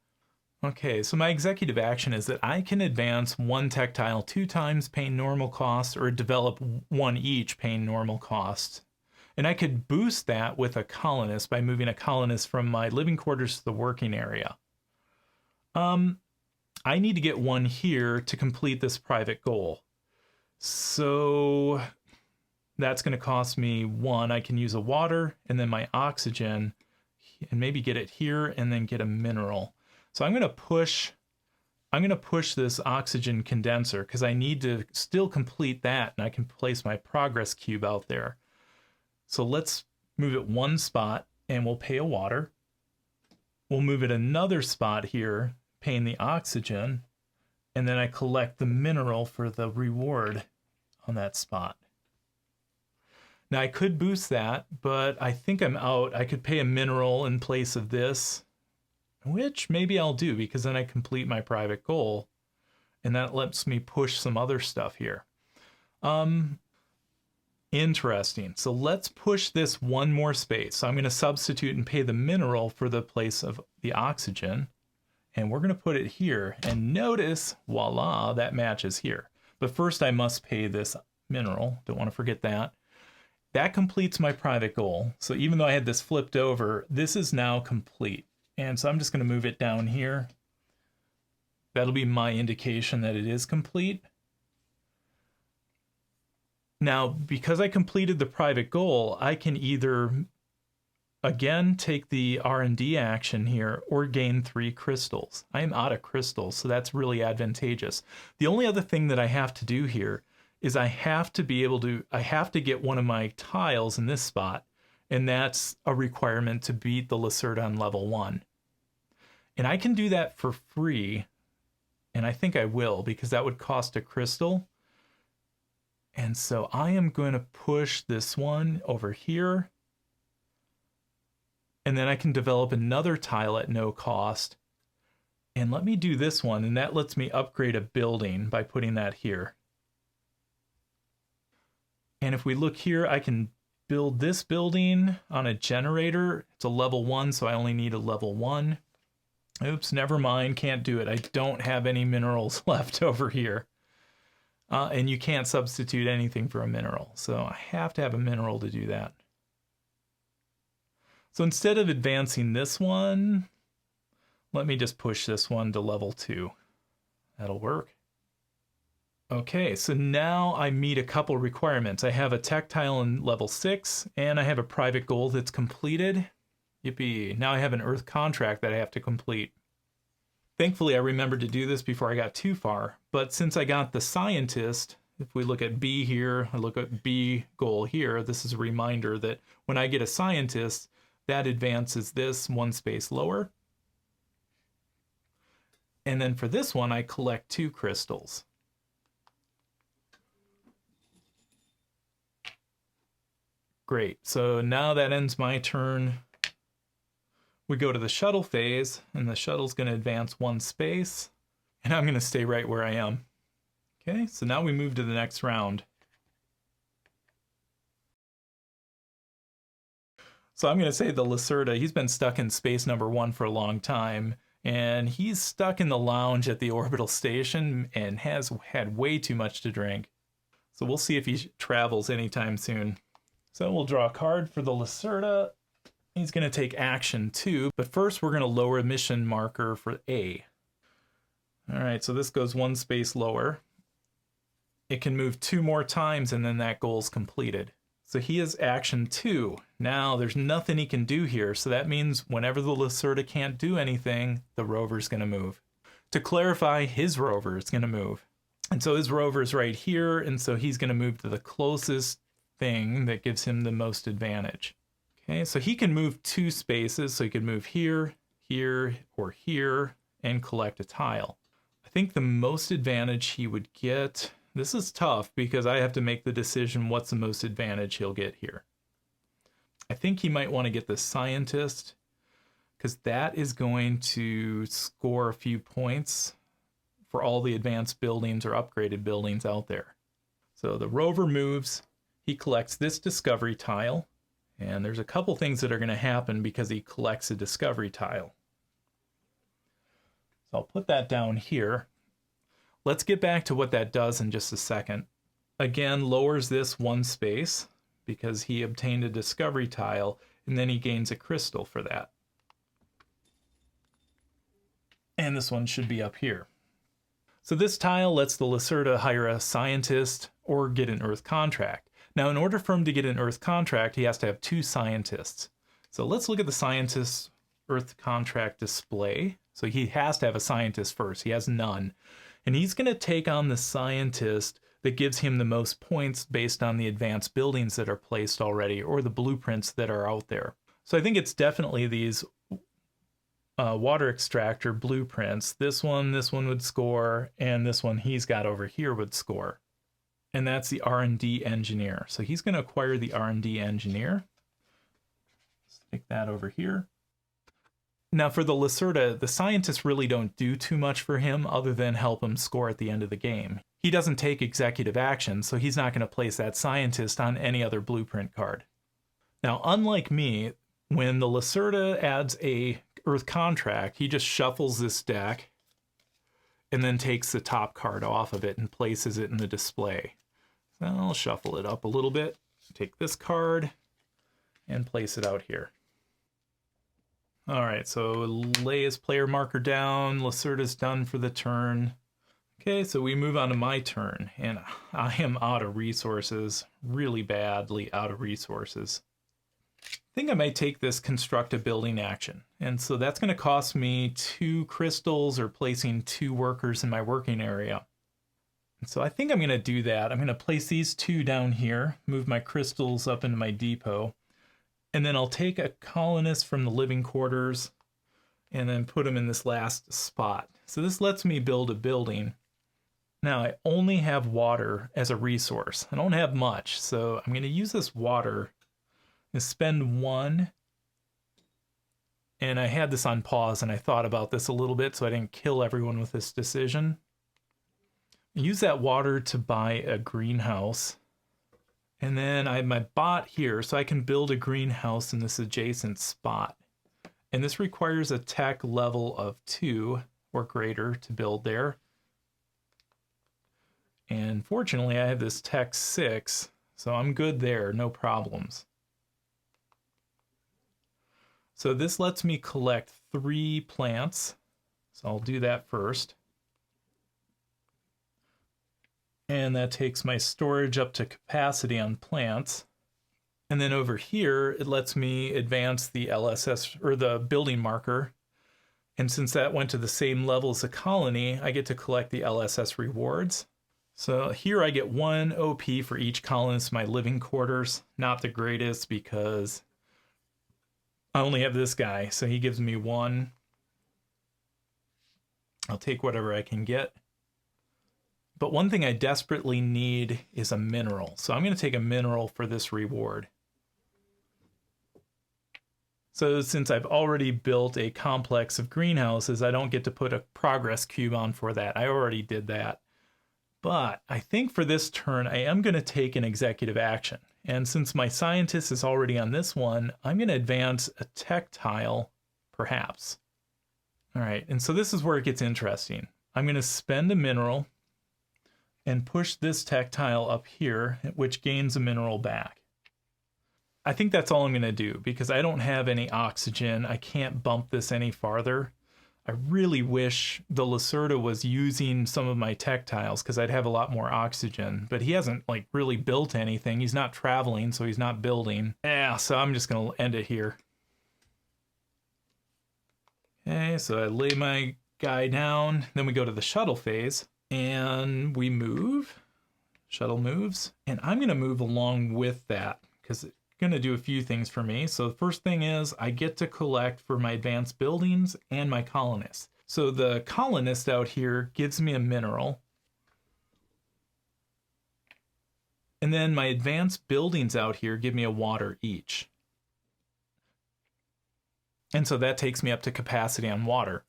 S1: Okay, so my executive action is that I can advance 1 tech tile 2 times paying normal cost, or develop 1 each paying normal cost. And I could boost that with a colonist by moving a colonist from my living quarters to the working area. I need to get 1 here to complete this private goal. So that's going to cost me 1. I can use a water and then my oxygen and maybe get it here and then get a mineral. So I'm going to push this oxygen condenser because I need to still complete that, and I can place my progress cube out there. So let's move it 1 spot and we'll pay a water. We'll move it another spot here, paying the oxygen, and then I collect the mineral for the reward on that spot. Now I could boost that, but I think I'm out. I could pay a mineral in place of this, which maybe I'll do because then I complete my private goal, and that lets me push some other stuff here. Interesting. So let's push this 1 more space. So I'm going to substitute and pay the mineral for the place of the oxygen. And we're going to put it here, and notice, voila, that matches here. But first I must pay this mineral. Don't want to forget that. That completes my private goal. So even though I had this flipped over, this is now complete. And so I'm just going to move it down here. That'll be my indication that it is complete. Now, because I completed the private goal, I can either, again, take the R&D action here or gain 3 crystals. I am out of crystals, so that's really advantageous. The only other thing that I have to do here is I have to get one of my tiles in this spot, and that's a requirement to beat the Lacerda on level 1. And I can do that for free, and I think I will, because that would cost a crystal. And so I am going to push this one over here, and then I can develop another tile at no cost. And let me do this one, and that lets me upgrade a building by putting that here. And if we look here, I can build this building on a generator. It's a level 1, so I only need a level 1. Oops, never mind, can't do it. I don't have any minerals left over here. And you can't substitute anything for a mineral, so I have to have a mineral to do that. So instead of advancing this one, let me just push this one to level 2. That'll work. Okay, so now I meet a couple requirements. I have a tech tile in level 6, and I have a private goal that's completed. Yippee, now I have an earth contract that I have to complete. Thankfully, I remembered to do this before I got too far, but since I got the scientist, if we look at B here, I look at B goal here, this is a reminder that when I get a scientist, that advances this 1 space lower. And then for this one, I collect 2 crystals. Great, so now that ends my turn. We go to the shuttle phase, and the shuttle's going to advance 1 space, and I'm going to stay right where I am. Okay, so now we move to the next round. So I'm going to say the Lacerda, he's been stuck in space number 1 for a long time, and he's stuck in the lounge at the orbital station and has had way too much to drink. So we'll see if he travels anytime soon. So we'll draw a card for the Lacerda. He's going to take action 2, but first we're going to lower a mission marker for A. All right, so this goes 1 space lower. It can move 2 more times and then that goal's completed. So he has action 2. Now there's nothing he can do here, so that means whenever the Lacerda can't do anything, the rover's going to move. To clarify, his rover is going to move. And so his rover's right here, and so he's going to move to the closest thing that gives him the most advantage. Okay, so he can move 2 spaces, so he could move here, here, or here, and collect a tile. I think the most advantage he would get, this is tough because I have to make the decision what's the most advantage he'll get here. I think he might want to get the scientist, because that is going to score a few points for all the advanced buildings or upgraded buildings out there. So the rover moves, he collects this discovery tile, and there's a couple things that are going to happen because he collects a discovery tile. So I'll put that down here. Let's get back to what that does in just a second. Again, lowers this 1 space because he obtained a discovery tile, and then he gains a crystal for that. And this one should be up here. So this tile lets the Lacerda hire a scientist or get an earth contract. Now, in order for him to get an earth contract, he has to have 2 scientists. So let's look at the scientist's earth contract display. So he has to have a scientist first. He has none. And he's going to take on the scientist that gives him the most points based on the advanced buildings that are placed already or the blueprints that are out there. So I think it's definitely these water extractor blueprints. This one would score, and this one he's got over here would score. And that's the R&D engineer. So he's going to acquire the R&D engineer. Stick that over here. Now for the Lacerda, the scientists really don't do too much for him other than help him score at the end of the game. He doesn't take executive action, so he's not going to place that scientist on any other blueprint card. Now, unlike me, when the Lacerda adds a Earth contract, he just shuffles this deck and then takes the top card off of it and places it in the display. So I'll shuffle it up a little bit. Take this card and place it out here. All right, so lay his player marker down. Lacerda's done for the turn. Okay, so we move on to my turn, and I am out of resources, really badly out of resources. I think I might take this construct a building action, and so that's going to cost me 2 crystals or placing 2 workers in my working area. And so I think I'm going to do that. I'm going to place these 2 down here, move my crystals up into my depot, and then I'll take a colonist from the living quarters and then put them in this last spot. So this lets me build a building. Now I only have water as a resource. I don't have much, so I'm going to use this water and spend 1. And I had this on pause and I thought about this a little bit so I didn't kill everyone with this decision. Use that water to buy a greenhouse. And then I have my bot here, so I can build a greenhouse in this adjacent spot. And this requires a tech level of 2 or greater to build there. And fortunately, I have this tech 6, so I'm good there, no problems. So this lets me collect 3 plants. So I'll do that first. And that takes my storage up to capacity on plants. And then over here, it lets me advance the LSS, or the building marker. And since that went to the same level as the colony, I get to collect the LSS rewards. So here I get 1 OP for each colonist in my living quarters. Not the greatest because I only have this guy, so he gives me 1. I'll take whatever I can get. But one thing I desperately need is a mineral. So I'm going to take a mineral for this reward. So since I've already built a complex of greenhouses, I don't get to put a progress cube on for that. I already did that. But I think for this turn, I am going to take an executive action. And since my scientist is already on this one, I'm going to advance a tech tile, perhaps. All right, and so this is where it gets interesting. I'm going to spend a mineral and push this tech tile up here, which gains a mineral back. I think that's all I'm going to do because I don't have any oxygen. I can't bump this any farther. I really wish the Lacerda was using some of my tech tiles because I'd have a lot more oxygen, but he hasn't like really built anything. He's not traveling, so he's not building. Yeah, so I'm just going to end it here. Okay, so I lay my guy down. Then we go to the shuttle phase. And we move, shuttle moves, and I'm going to move along with that because it's going to do a few things for me. So the first thing is I get to collect for my advanced buildings and my colonists. So the colonist out here gives me a mineral. And then my advanced buildings out here give me a water each. And so that takes me up to capacity on water.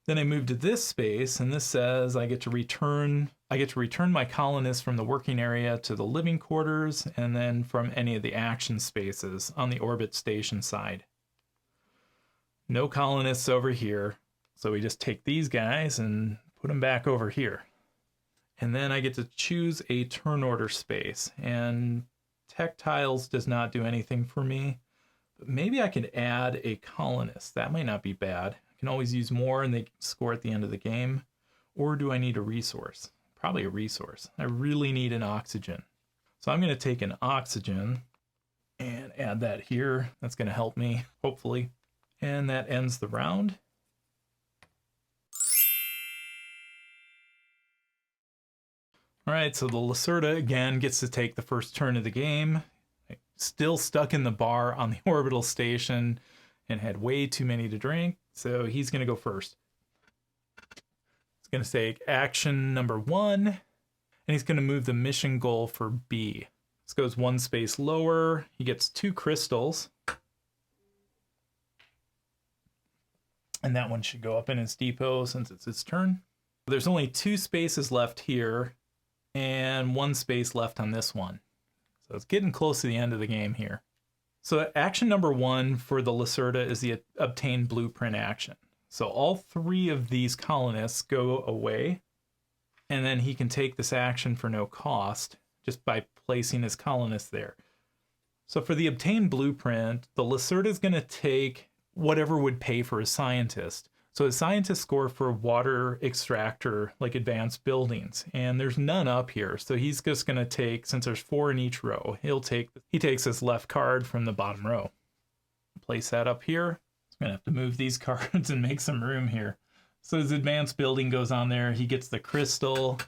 S1: Then I move to this space, and this says I get to return my colonists from the working area to the living quarters, and then from any of the action spaces on the orbit station side. No colonists over here, so we just take these guys and put them back over here. And then I get to choose a turn order space, and tech tiles does not do anything for me, but maybe I could add a colonist. That might not be bad. Can always use more and they score at the end of the game. Or do I need a resource? Probably a resource. I really need an oxygen. So I'm going to take an oxygen and add that here. That's going to help me, hopefully. And that ends the round. All right, so the Lacerda again gets to take the first turn of the game. Still stuck in the bar on the orbital station and had way too many to drink. So he's going to go first. He's going to take action number 1, and he's going to move the mission goal for B. This goes 1 space lower. He gets 2 crystals. And that one should go up in his depot since it's his turn. There's only 2 spaces left here, and 1 space left on this one. So it's getting close to the end of the game here. So action number 1 for the Lacerda is the obtain blueprint action. So all 3 of these colonists go away, and then he can take this action for no cost just by placing his colonists there. So for the obtained blueprint, the Lacerda is going to take whatever would pay for a scientist. So a scientist score for water extractor, like advanced buildings, and there's none up here. So he's just going to take, since there's 4 in each row, he takes this left card from the bottom row. Place that up here. I'm going to have to move these cards and make some room here. So his advanced building goes on there. He gets the crystal,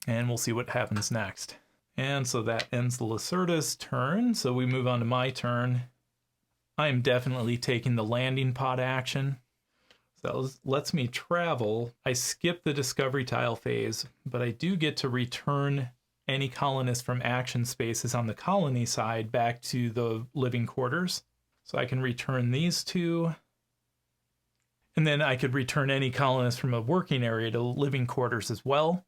S1: and we'll see what happens next. And so that ends the Lacerda's turn. So we move on to my turn. I am definitely taking the landing pod action. So that lets me travel. I skip the discovery tile phase, but I do get to return any colonist from action spaces on the colony side back to the living quarters. So I can return these 2. And then I could return any colonist from a working area to living quarters as well,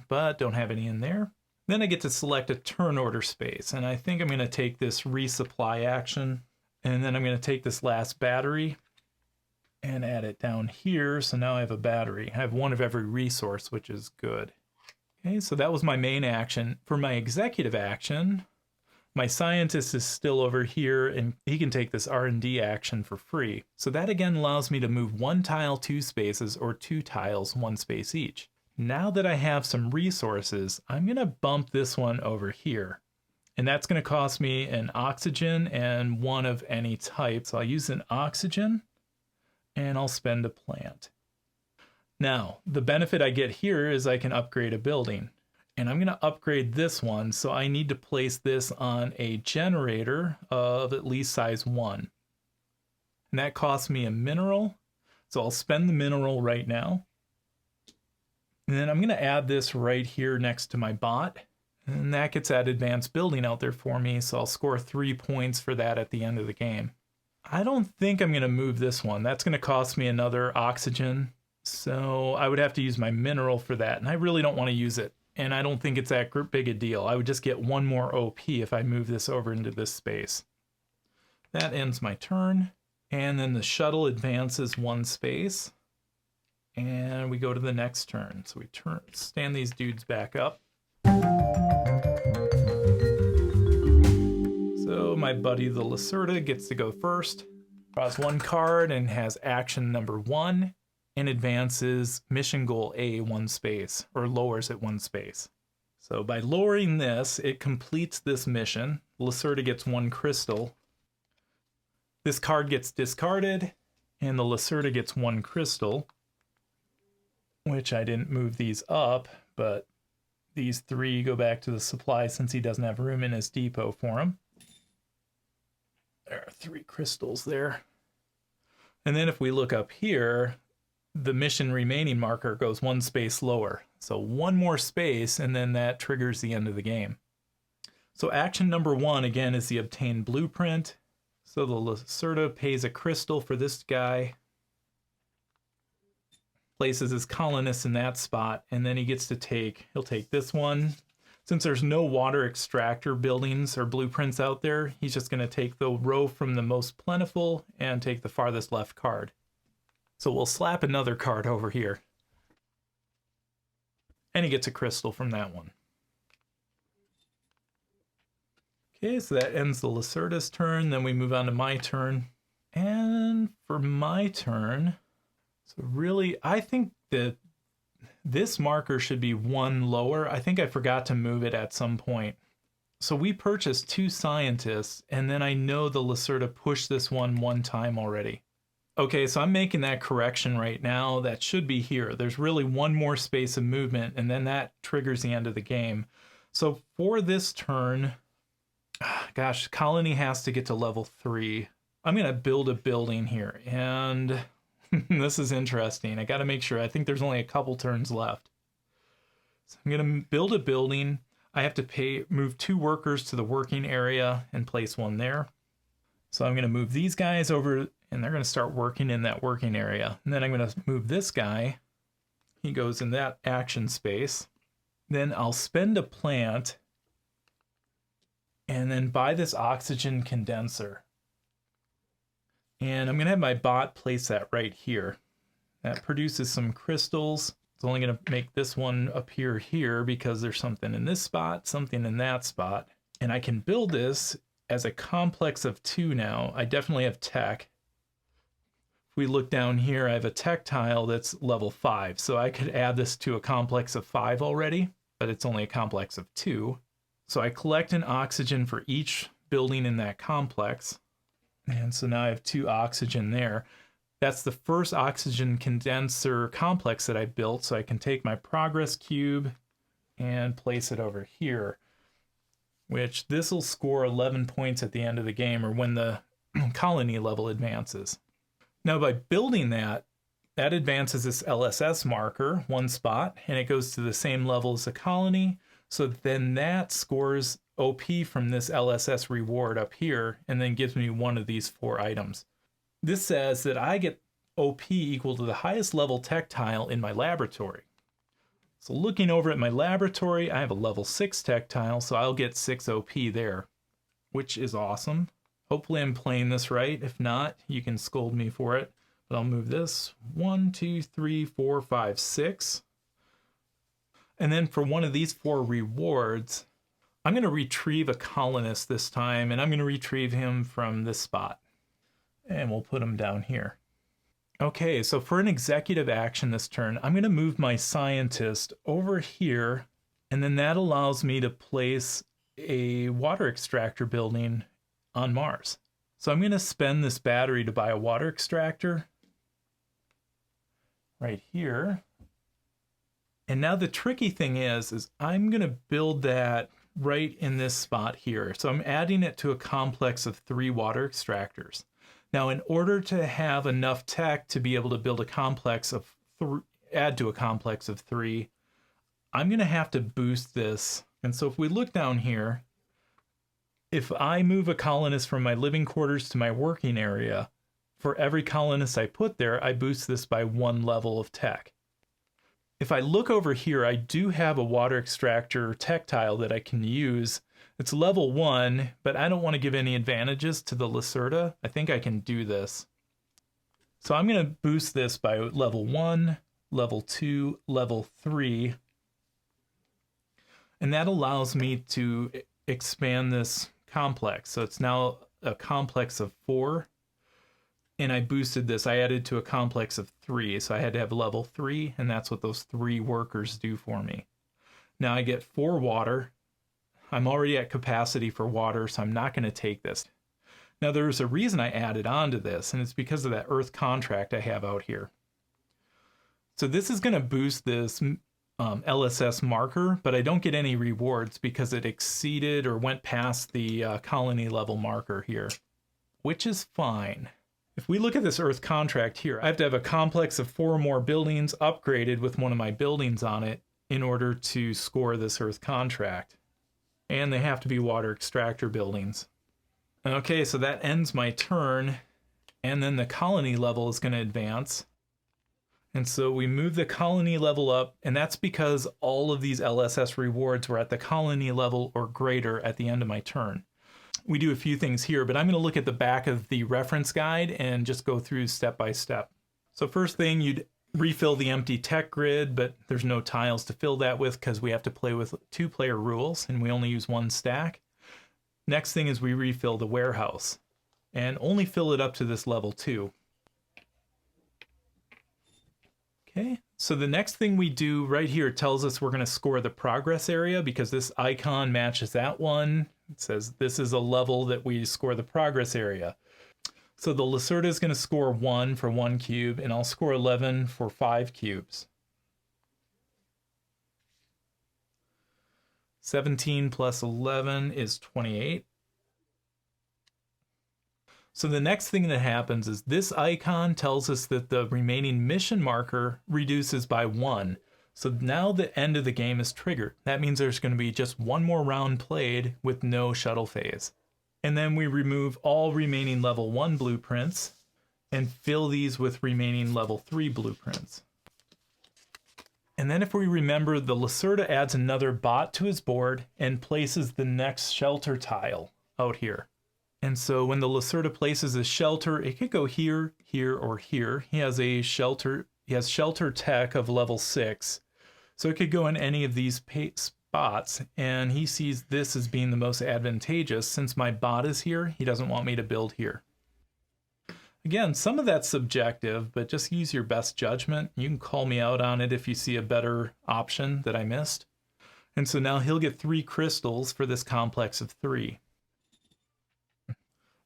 S1: but don't have any in there. Then I get to select a turn order space, and I think I'm going to take this resupply action, and then I'm going to take this last battery and add it down here. So now I have a battery. I have 1 of every resource, which is good. Okay, so that was my main action. For my executive action, my scientist is still over here, and he can take this R&D action for free. So that again allows me to move 1 tile 2 spaces, or 2 tiles 1 space each. Now that I have some resources, I'm going to bump this one over here. And that's going to cost me an oxygen and 1 of any type. So I'll use an oxygen, and I'll spend a plant. Now, the benefit I get here is I can upgrade a building. And I'm going to upgrade this one, so I need to place this on a generator of at least size 1. And that costs me a mineral, so I'll spend the mineral right now. And then I'm going to add this right here next to my bot, and that gets that advanced building out there for me, so I'll score 3 points for that at the end of the game. I don't think I'm going to move this one. That's going to cost me another oxygen, so I would have to use my mineral for that, and I really don't want to use it. And I don't think it's that big a deal. I would just get 1 more OP if I move this over into this space. That ends my turn. And then the shuttle advances 1 space. And we go to the next turn. So we stand these dudes back up. So my buddy the Lacerda gets to go first. Draws 1 card and has action number 1. And advances mission goal A 1 space, or lowers it 1 space. So by lowering this, it completes this mission. Lacerda gets 1 crystal. This card gets discarded, and the Lacerda gets 1 crystal, which I didn't move these up, but these 3 go back to the supply since he doesn't have room in his depot for them. There are 3 crystals there. And then if we look up here, the mission remaining marker goes 1 space lower. So 1 more space, and then that triggers the end of the game. So action number 1, again, is the obtained blueprint. So the Lacerda pays a crystal for this guy, places his colonist in that spot, and then he gets to he'll take this one. Since there's no water extractor buildings or blueprints out there, he's just going to take the row from the most plentiful and take the farthest left card. So we'll slap another card over here. And he gets a crystal from that one. Okay, so that ends the Lacerda's turn. Then we move on to my turn. And for my turn, so really, I think that this marker should be 1 lower. I think I forgot to move it at some point. So we purchased 2 scientists, and then I know the Lacerda pushed this one time already. Okay, so I'm making that correction right now. That should be here. There's really 1 more space of movement, and then that triggers the end of the game. So for this turn, gosh, colony has to get to level 3. I'm going to build a building here, and this is interesting. I got to make sure. I think there's only a couple turns left. So I'm going to build a building. I have to move 2 workers to the working area and place 1 there. So I'm going to move these guys over, and they're going to start working in that working area. And then I'm going to move this guy. He goes in that action space. Then I'll spend a plant and then buy this oxygen condenser. And I'm going to have my bot place that right here. That produces some crystals. It's only going to make this one appear here because there's something in this spot, something in that spot. And I can build this as a complex of 2 now. I definitely have tech. If we look down here, I have a tech tile that's level 5. So I could add this to a complex of 5 already, but it's only a complex of 2. So I collect an oxygen for each building in that complex. And so now I have 2 oxygen there. That's the first oxygen condenser complex that I built. So I can take my progress cube and place it over here, which this will score 11 points at the end of the game, or when the colony level advances. Now by building that advances this LSS marker 1 spot, and it goes to the same level as the colony. So then that scores OP from this LSS reward up here, and then gives me one of these 4 items. This says that I get OP equal to the highest level tech tile in my laboratory. So looking over at my laboratory, I have a level 6 tech tile, so I'll get 6 OP there, which is awesome. Hopefully I'm playing this right. If not, you can scold me for it. But I'll move this 1, 2, 3, 4, 5, 6. And then for one of these 4 rewards, I'm going to retrieve a colonist this time, and I'm going to retrieve him from this spot. And we'll put him down here. Okay, so for an executive action this turn, I'm going to move my scientist over here, and then that allows me to place a water extractor building on Mars. So I'm going to spend this battery to buy a water extractor right here. And now the tricky thing is I'm going to build that right in this spot here. So I'm adding it to a complex of 3 water extractors. Now, in order to have enough tech to be able to build a complex of add to a complex of 3, I'm going to have to boost this. And so if we look down here, if I move a colonist from my living quarters to my working area, for every colonist I put there, I boost this by 1 level of tech. If I look over here, I do have a water extractor tech tile that I can use. It's level 1, but I don't want to give any advantages to the Lacerda. I think I can do this. So I'm going to boost this by level 1, level 2, level 3. And that allows me to expand this complex. So it's now a complex of 4. And I boosted this. I added to a complex of 3. So I had to have level 3, and that's what those 3 workers do for me. Now I get 4 water. I'm already at capacity for water, so I'm not going to take this. Now there's a reason I added on to this, and it's because of that Earth contract I have out here. So this is going to boost this LSS marker, but I don't get any rewards because it exceeded or went past the colony level marker here, which is fine. If we look at this Earth contract here, I have to have a complex of 4 more buildings upgraded with one of my buildings on it in order to score this Earth contract. And they have to be water extractor buildings. Okay, so that ends my turn, and then the colony level is going to advance. And so we move the colony level up, and that's because all of these LSS rewards were at the colony level or greater at the end of my turn. We do a few things here, but I'm going to look at the back of the reference guide and just go through step by step. So first thing, you'd refill the empty tech grid, but there's no tiles to fill that with because we have to play with 2-player rules, and we only use 1 stack. Next thing is we refill the warehouse, and only fill it up to this level 2. Okay, so the next thing we do right here tells us we're going to score the progress area because this icon matches that one. It says this is a level that we score the progress area. So the Lacerda is going to score 1 for 1 cube, and I'll score 11 for 5 cubes. 17 plus 11 is 28. So the next thing that happens is this icon tells us that the remaining mission marker reduces by 1. So now the end of the game is triggered. That means there's going to be just 1 more round played with no shuttle phase. And then we remove all remaining level 1 blueprints and fill these with remaining level 3 blueprints. And then if we remember, the Lacerda adds another bot to his board and places the next shelter tile out here. And so when the Lacerda places a shelter, it could go here, here, or here. He has shelter tech of level 6. So it could go in any of these bots, and he sees this as being the most advantageous. Since my bot is here, he doesn't want me to build here. Again, some of that's subjective, but just use your best judgment. You can call me out on it if you see a better option that I missed. And so now he'll get 3 crystals for this complex of 3.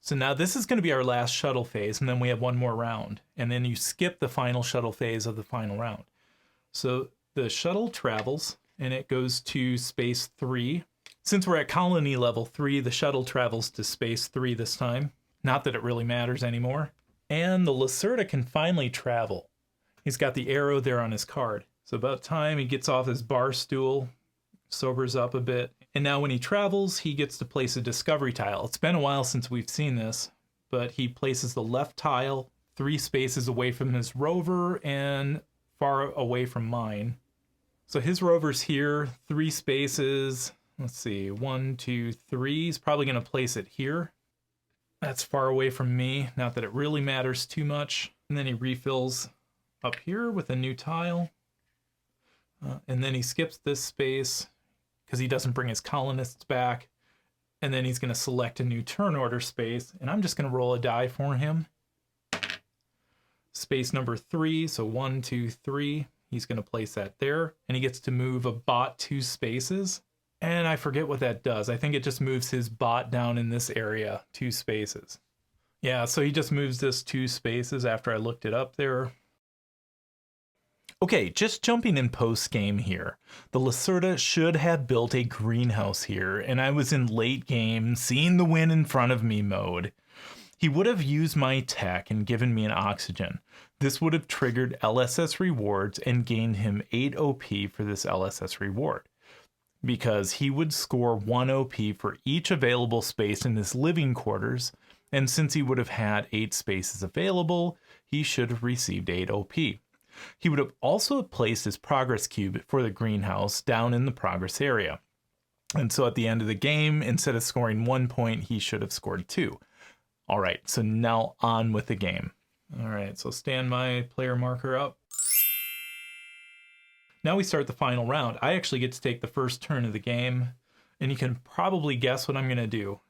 S1: So now this is going to be our last shuttle phase, and then we have one more round. And then you skip the final shuttle phase of the final round. So the shuttle travels, and it goes to space 3. Since we're at colony level 3, the shuttle travels to space 3 this time. Not that it really matters anymore. And the Lacerda can finally travel. He's got the arrow there on his card. So about time he gets off his bar stool, sobers up a bit. And now when he travels, he gets to place a discovery tile. It's been a while since we've seen this, but he places the left tile 3 spaces away from his rover and far away from mine. So his rover's here, 3 spaces. Let's see, 1, 2, 3. He's probably going to place it here. That's far away from me, not that it really matters too much. And then he refills up here with a new tile. And then he skips this space because he doesn't bring his colonists back. And then he's going to select a new turn order space. And I'm just going to roll a die for him. Space number 3, so 1, 2, 3. He's going to place that there. And he gets to move a bot 2 spaces. And I forget what that does. I think it just moves his bot down in this area 2 spaces. Yeah, so he just moves this 2 spaces after I looked it up there. Okay, just jumping in post-game here. The Lacerda should have built a greenhouse here, and I was in late game, seeing the win in front of me mode. He would have used my tech and given me an oxygen. This would have triggered LSS rewards and gained him 8 OP for this LSS reward, because he would score 1 OP for each available space in his living quarters, and since he would have had 8 spaces available, he should have received 8 OP. He would have also placed his progress cube for the greenhouse down in the progress area. And so at the end of the game, instead of scoring 1 point, he should have scored 2. All right, so now on with the game. All right, so stand my player marker up. Now we start the final round. I actually get to take the first turn of the game, and you can probably guess what I'm going to do.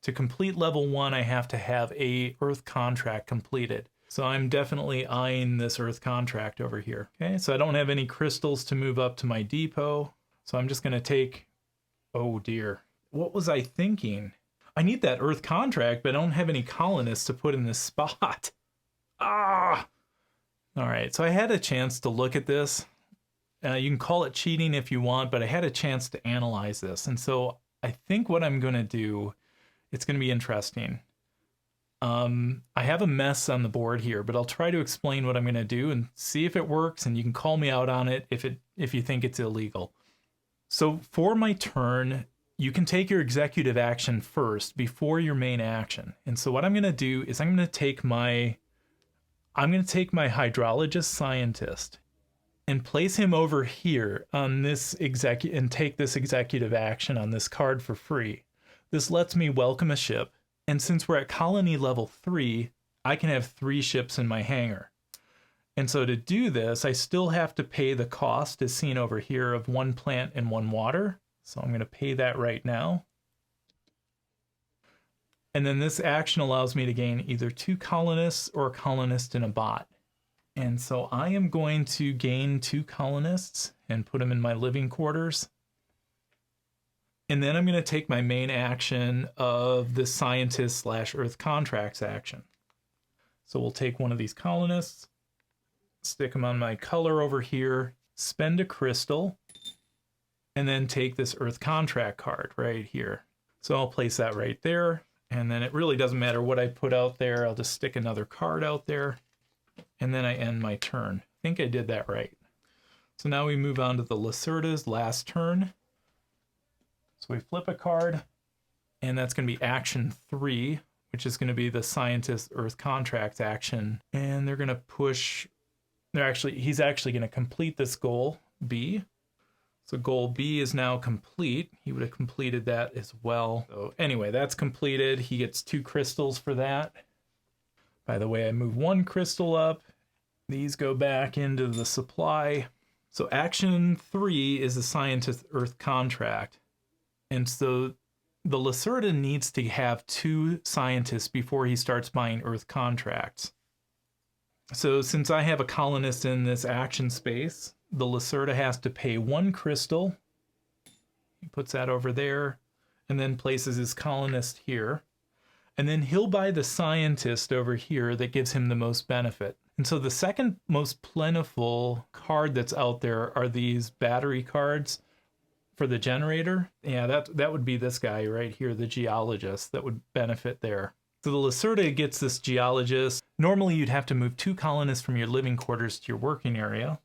S1: To complete level 1, I have to have a Earth contract completed. So I'm definitely eyeing this Earth contract over here. Okay, so I don't have any crystals to move up to my depot, so I'm just going to take... Oh dear. What was I thinking? I need that Earth contract, but I don't have any colonists to put in this spot. Ah! All right, so I had a chance to look at this. You can call it cheating if you want, but I had a chance to analyze this. And so I think what I'm going to do, it's going to be interesting. I have a mess on the board here, but I'll try to explain what I'm going to do and see if it works, and you can call me out on it if you think it's illegal. So for my turn, you can take your executive action first before your main action. And so what I'm going to do is I'm going to take my hydrologist scientist and place him over here on this and take this executive action on this card for free. This lets me welcome a ship. And since we're at colony level 3, I can have 3 ships in my hangar. And so to do this, I still have to pay the cost as seen over here of 1 plant and 1 water. So I'm going to pay that right now. And then this action allows me to gain either 2 colonists or a colonist and a bot. And so I am going to gain 2 colonists and put them in my living quarters. And then I'm going to take my main action of the scientist / Earth contracts action. So we'll take one of these colonists, stick them on my color over here, spend a crystal, and then take this Earth contract card right here. So I'll place that right there. And then it really doesn't matter what I put out there. I'll just stick another card out there. And then I end my turn. I think I did that right. So now we move on to the Lacerda's last turn. So we flip a card, and that's going to be action 3, which is going to be the scientist Earth contracts action. And they're going to push, he's actually going to complete this goal, B. So goal B is now complete. He would have completed that as well. So anyway, that's completed. He gets 2 crystals for that. By the way, I move 1 crystal up. These go back into the supply. So action 3 is the scientist Earth contract. And so the Lacerda needs to have 2 scientists before he starts buying Earth contracts. So since I have a colonist in this action space, the Lacerda has to pay 1 crystal. He puts that over there and then places his colonist here. And then he'll buy the scientist over here that gives him the most benefit. And so the second most plentiful card that's out there are these battery cards for the generator. Yeah, that would be this guy right here, the geologist, that would benefit there. So the Lacerda gets this geologist. Normally you'd have to move 2 colonists from your living quarters to your working area.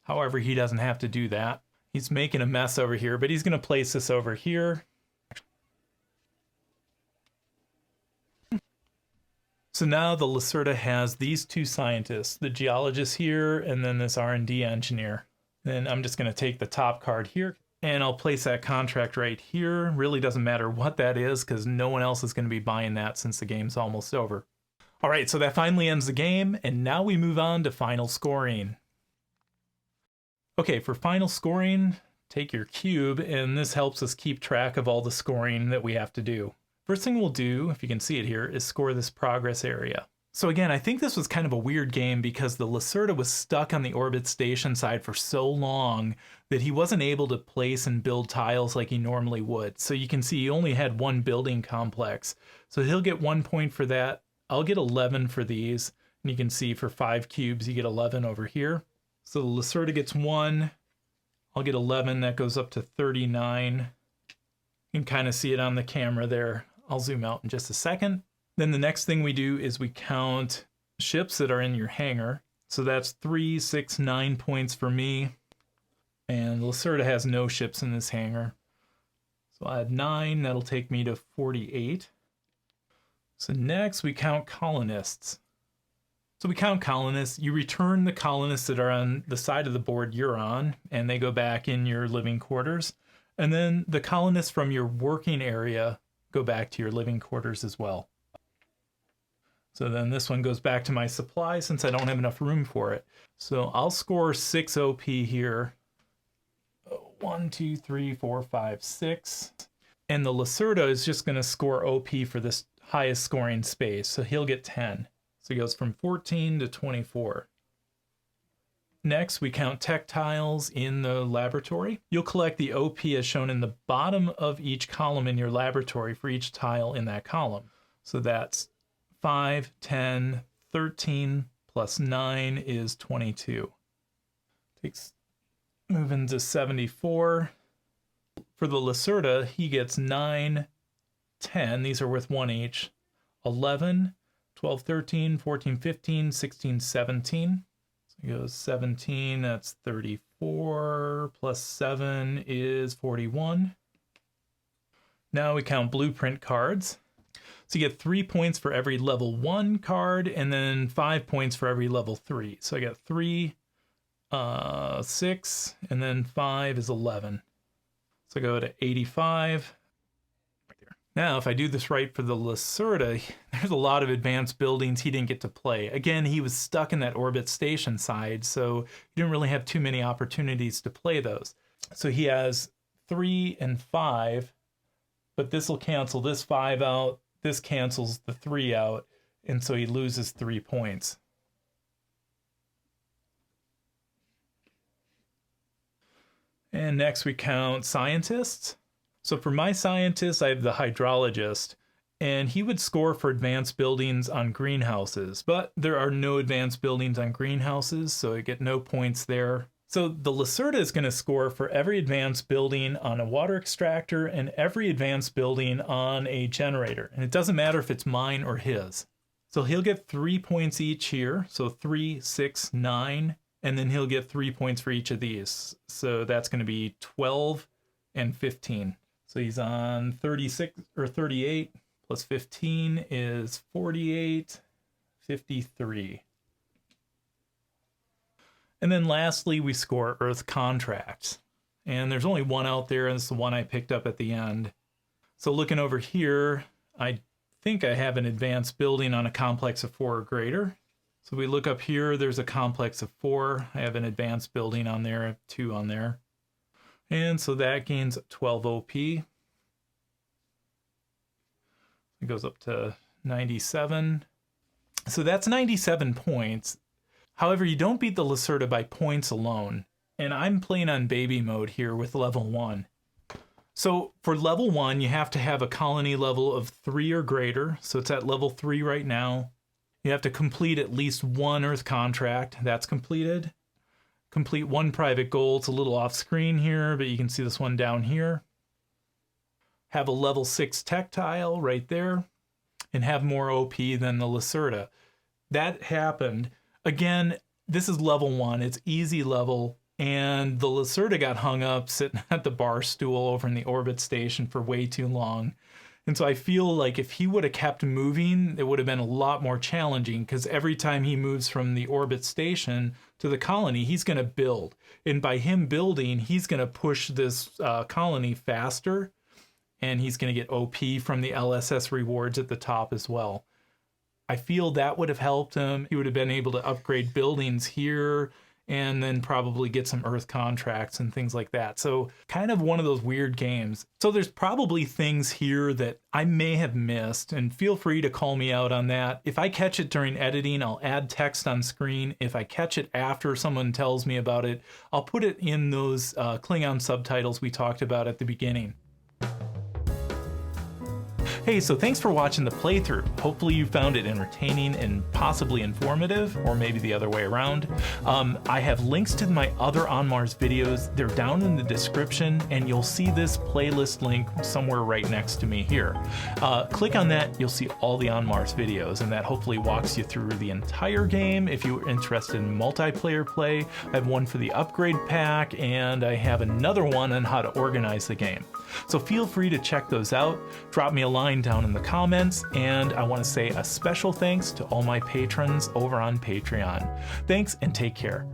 S1: However, he doesn't have to do that. He's making a mess over here, but he's going to place this over here. So now the Lacerda has these 2 scientists, the geologist here, and then this R&D engineer. Then I'm just going to take the top card here, and I'll place that contract right here. Really doesn't matter what that is, because no one else is going to be buying that since the game's almost over. All right, so that finally ends the game, and now we move on to final scoring. Okay, for final scoring, take your cube, and this helps us keep track of all the scoring that we have to do. First thing we'll do, if you can see it here, is score this progress area. So again, I think this was kind of a weird game because the Lacerda was stuck on the orbit station side for so long that he wasn't able to place and build tiles like he normally would. So you can see he only had 1 building complex. So he'll get 1 point for that. I'll get 11 for these. And you can see for 5 cubes, you get 11 over here. So the Lacerda gets 1. I'll get 11. That goes up to 39. You can kind of see it on the camera there. I'll zoom out in just a second. Then the next thing we do is we count ships that are in your hangar. So that's 3, 6, 9 points for me. And Lacerda has no ships in this hangar. So I'll add 9, that'll take me to 48. So next we count colonists. So we count colonists. You return the colonists that are on the side of the board you're on, and they go back in your living quarters. And then the colonists from your working area go back to your living quarters as well. So then this one goes back to my supply since I don't have enough room for it. So I'll score 6 OP here. 1, 2, 3, 4, 5, 6. And the Lacerda is just going to score OP for this highest scoring space. So he'll get 10. So he goes from 14 to 24. Next, we count tech tiles in the laboratory. You'll collect the OP as shown in the bottom of each column in your laboratory for each tile in that column. So that's 5, 10, 13, plus 9 is 22. Moving to 74. For the Lacerda, he gets 9, 10. These are worth 1 each. 11, 12, 13, 14, 15, 16, 17. So he goes 17, that's 34, plus 7 is 41. Now we count blueprint cards. So you get 3 points for every level 1 card, and then 5 points for every level 3. So I got 3, 6, and then 5 is 11. So I go to 85. Now, if I do this right for the Lacerda, there's a lot of advanced buildings he didn't get to play. Again, he was stuck in that orbit station side, so he didn't really have too many opportunities to play those. So he has 3 and 5, but this will cancel this 5 out. This cancels the 3 out, and so he loses 3 points. And next we count scientists. So for my scientist, I have the hydrologist, and he would score for advanced buildings on greenhouses, but there are no advanced buildings on greenhouses, so I get no points there. So the Lacerda is going to score for every advanced building on a water extractor and every advanced building on a generator. And it doesn't matter if it's mine or his. So he'll get 3 points each here. So 3, 6, 9, and then he'll get 3 points for each of these. So that's going to be 12 and 15. So he's on 36 or 38 plus 15 is 48, 53. And then lastly, we score Earth contracts. And there's only one out there, and it's the one I picked up at the end. So looking over here, I think I have an advanced building on a complex of 4 or greater. So we look up here, there's a complex of 4. I have an advanced building on there, I have 2 on there. And so that gains 12 OP. It goes up to 97. So that's 97 points. However, you don't beat the Lacerda by points alone. And I'm playing on baby mode here with level 1. So for level 1, you have to have a colony level of 3 or greater. So it's at level 3 right now. You have to complete at least 1 Earth contract. That's completed. Complete 1 private goal. It's a little off screen here, but you can see this one down here. Have a level 6 tech tile right there. And have more OP than the Lacerda. That happened. Again, this is level 1. It's easy level. And the Lacerda got hung up sitting at the bar stool over in the orbit station for way too long. And so I feel like if he would have kept moving, it would have been a lot more challenging, because every time he moves from the orbit station to the colony, he's going to build. And by him building, he's going to push this colony faster, and he's going to get OP from the LSS rewards at the top as well. I feel that would have helped him. He would have been able to upgrade buildings here, and then probably get some Earth contracts and things like that. So kind of one of those weird games. So there's probably things here that I may have missed, and feel free to call me out on that. If I catch it during editing, I'll add text on screen. If I catch it after someone tells me about it, I'll put it in those Klingon subtitles we talked about at the beginning. Hey, so thanks for watching the playthrough. Hopefully you found it entertaining and possibly informative, or maybe the other way around. I have links to my other On Mars videos. They're down in the description, and you'll see this playlist link somewhere right next to me here. Click on that, you'll see all the On Mars videos, and that hopefully walks you through the entire game. If you're interested in multiplayer play, I have one for the upgrade pack, and I have another one on how to organize the game. So feel free to check those out. Drop me a line down in the comments, and I want to say a special thanks to all my patrons over on Patreon. Thanks, and take care.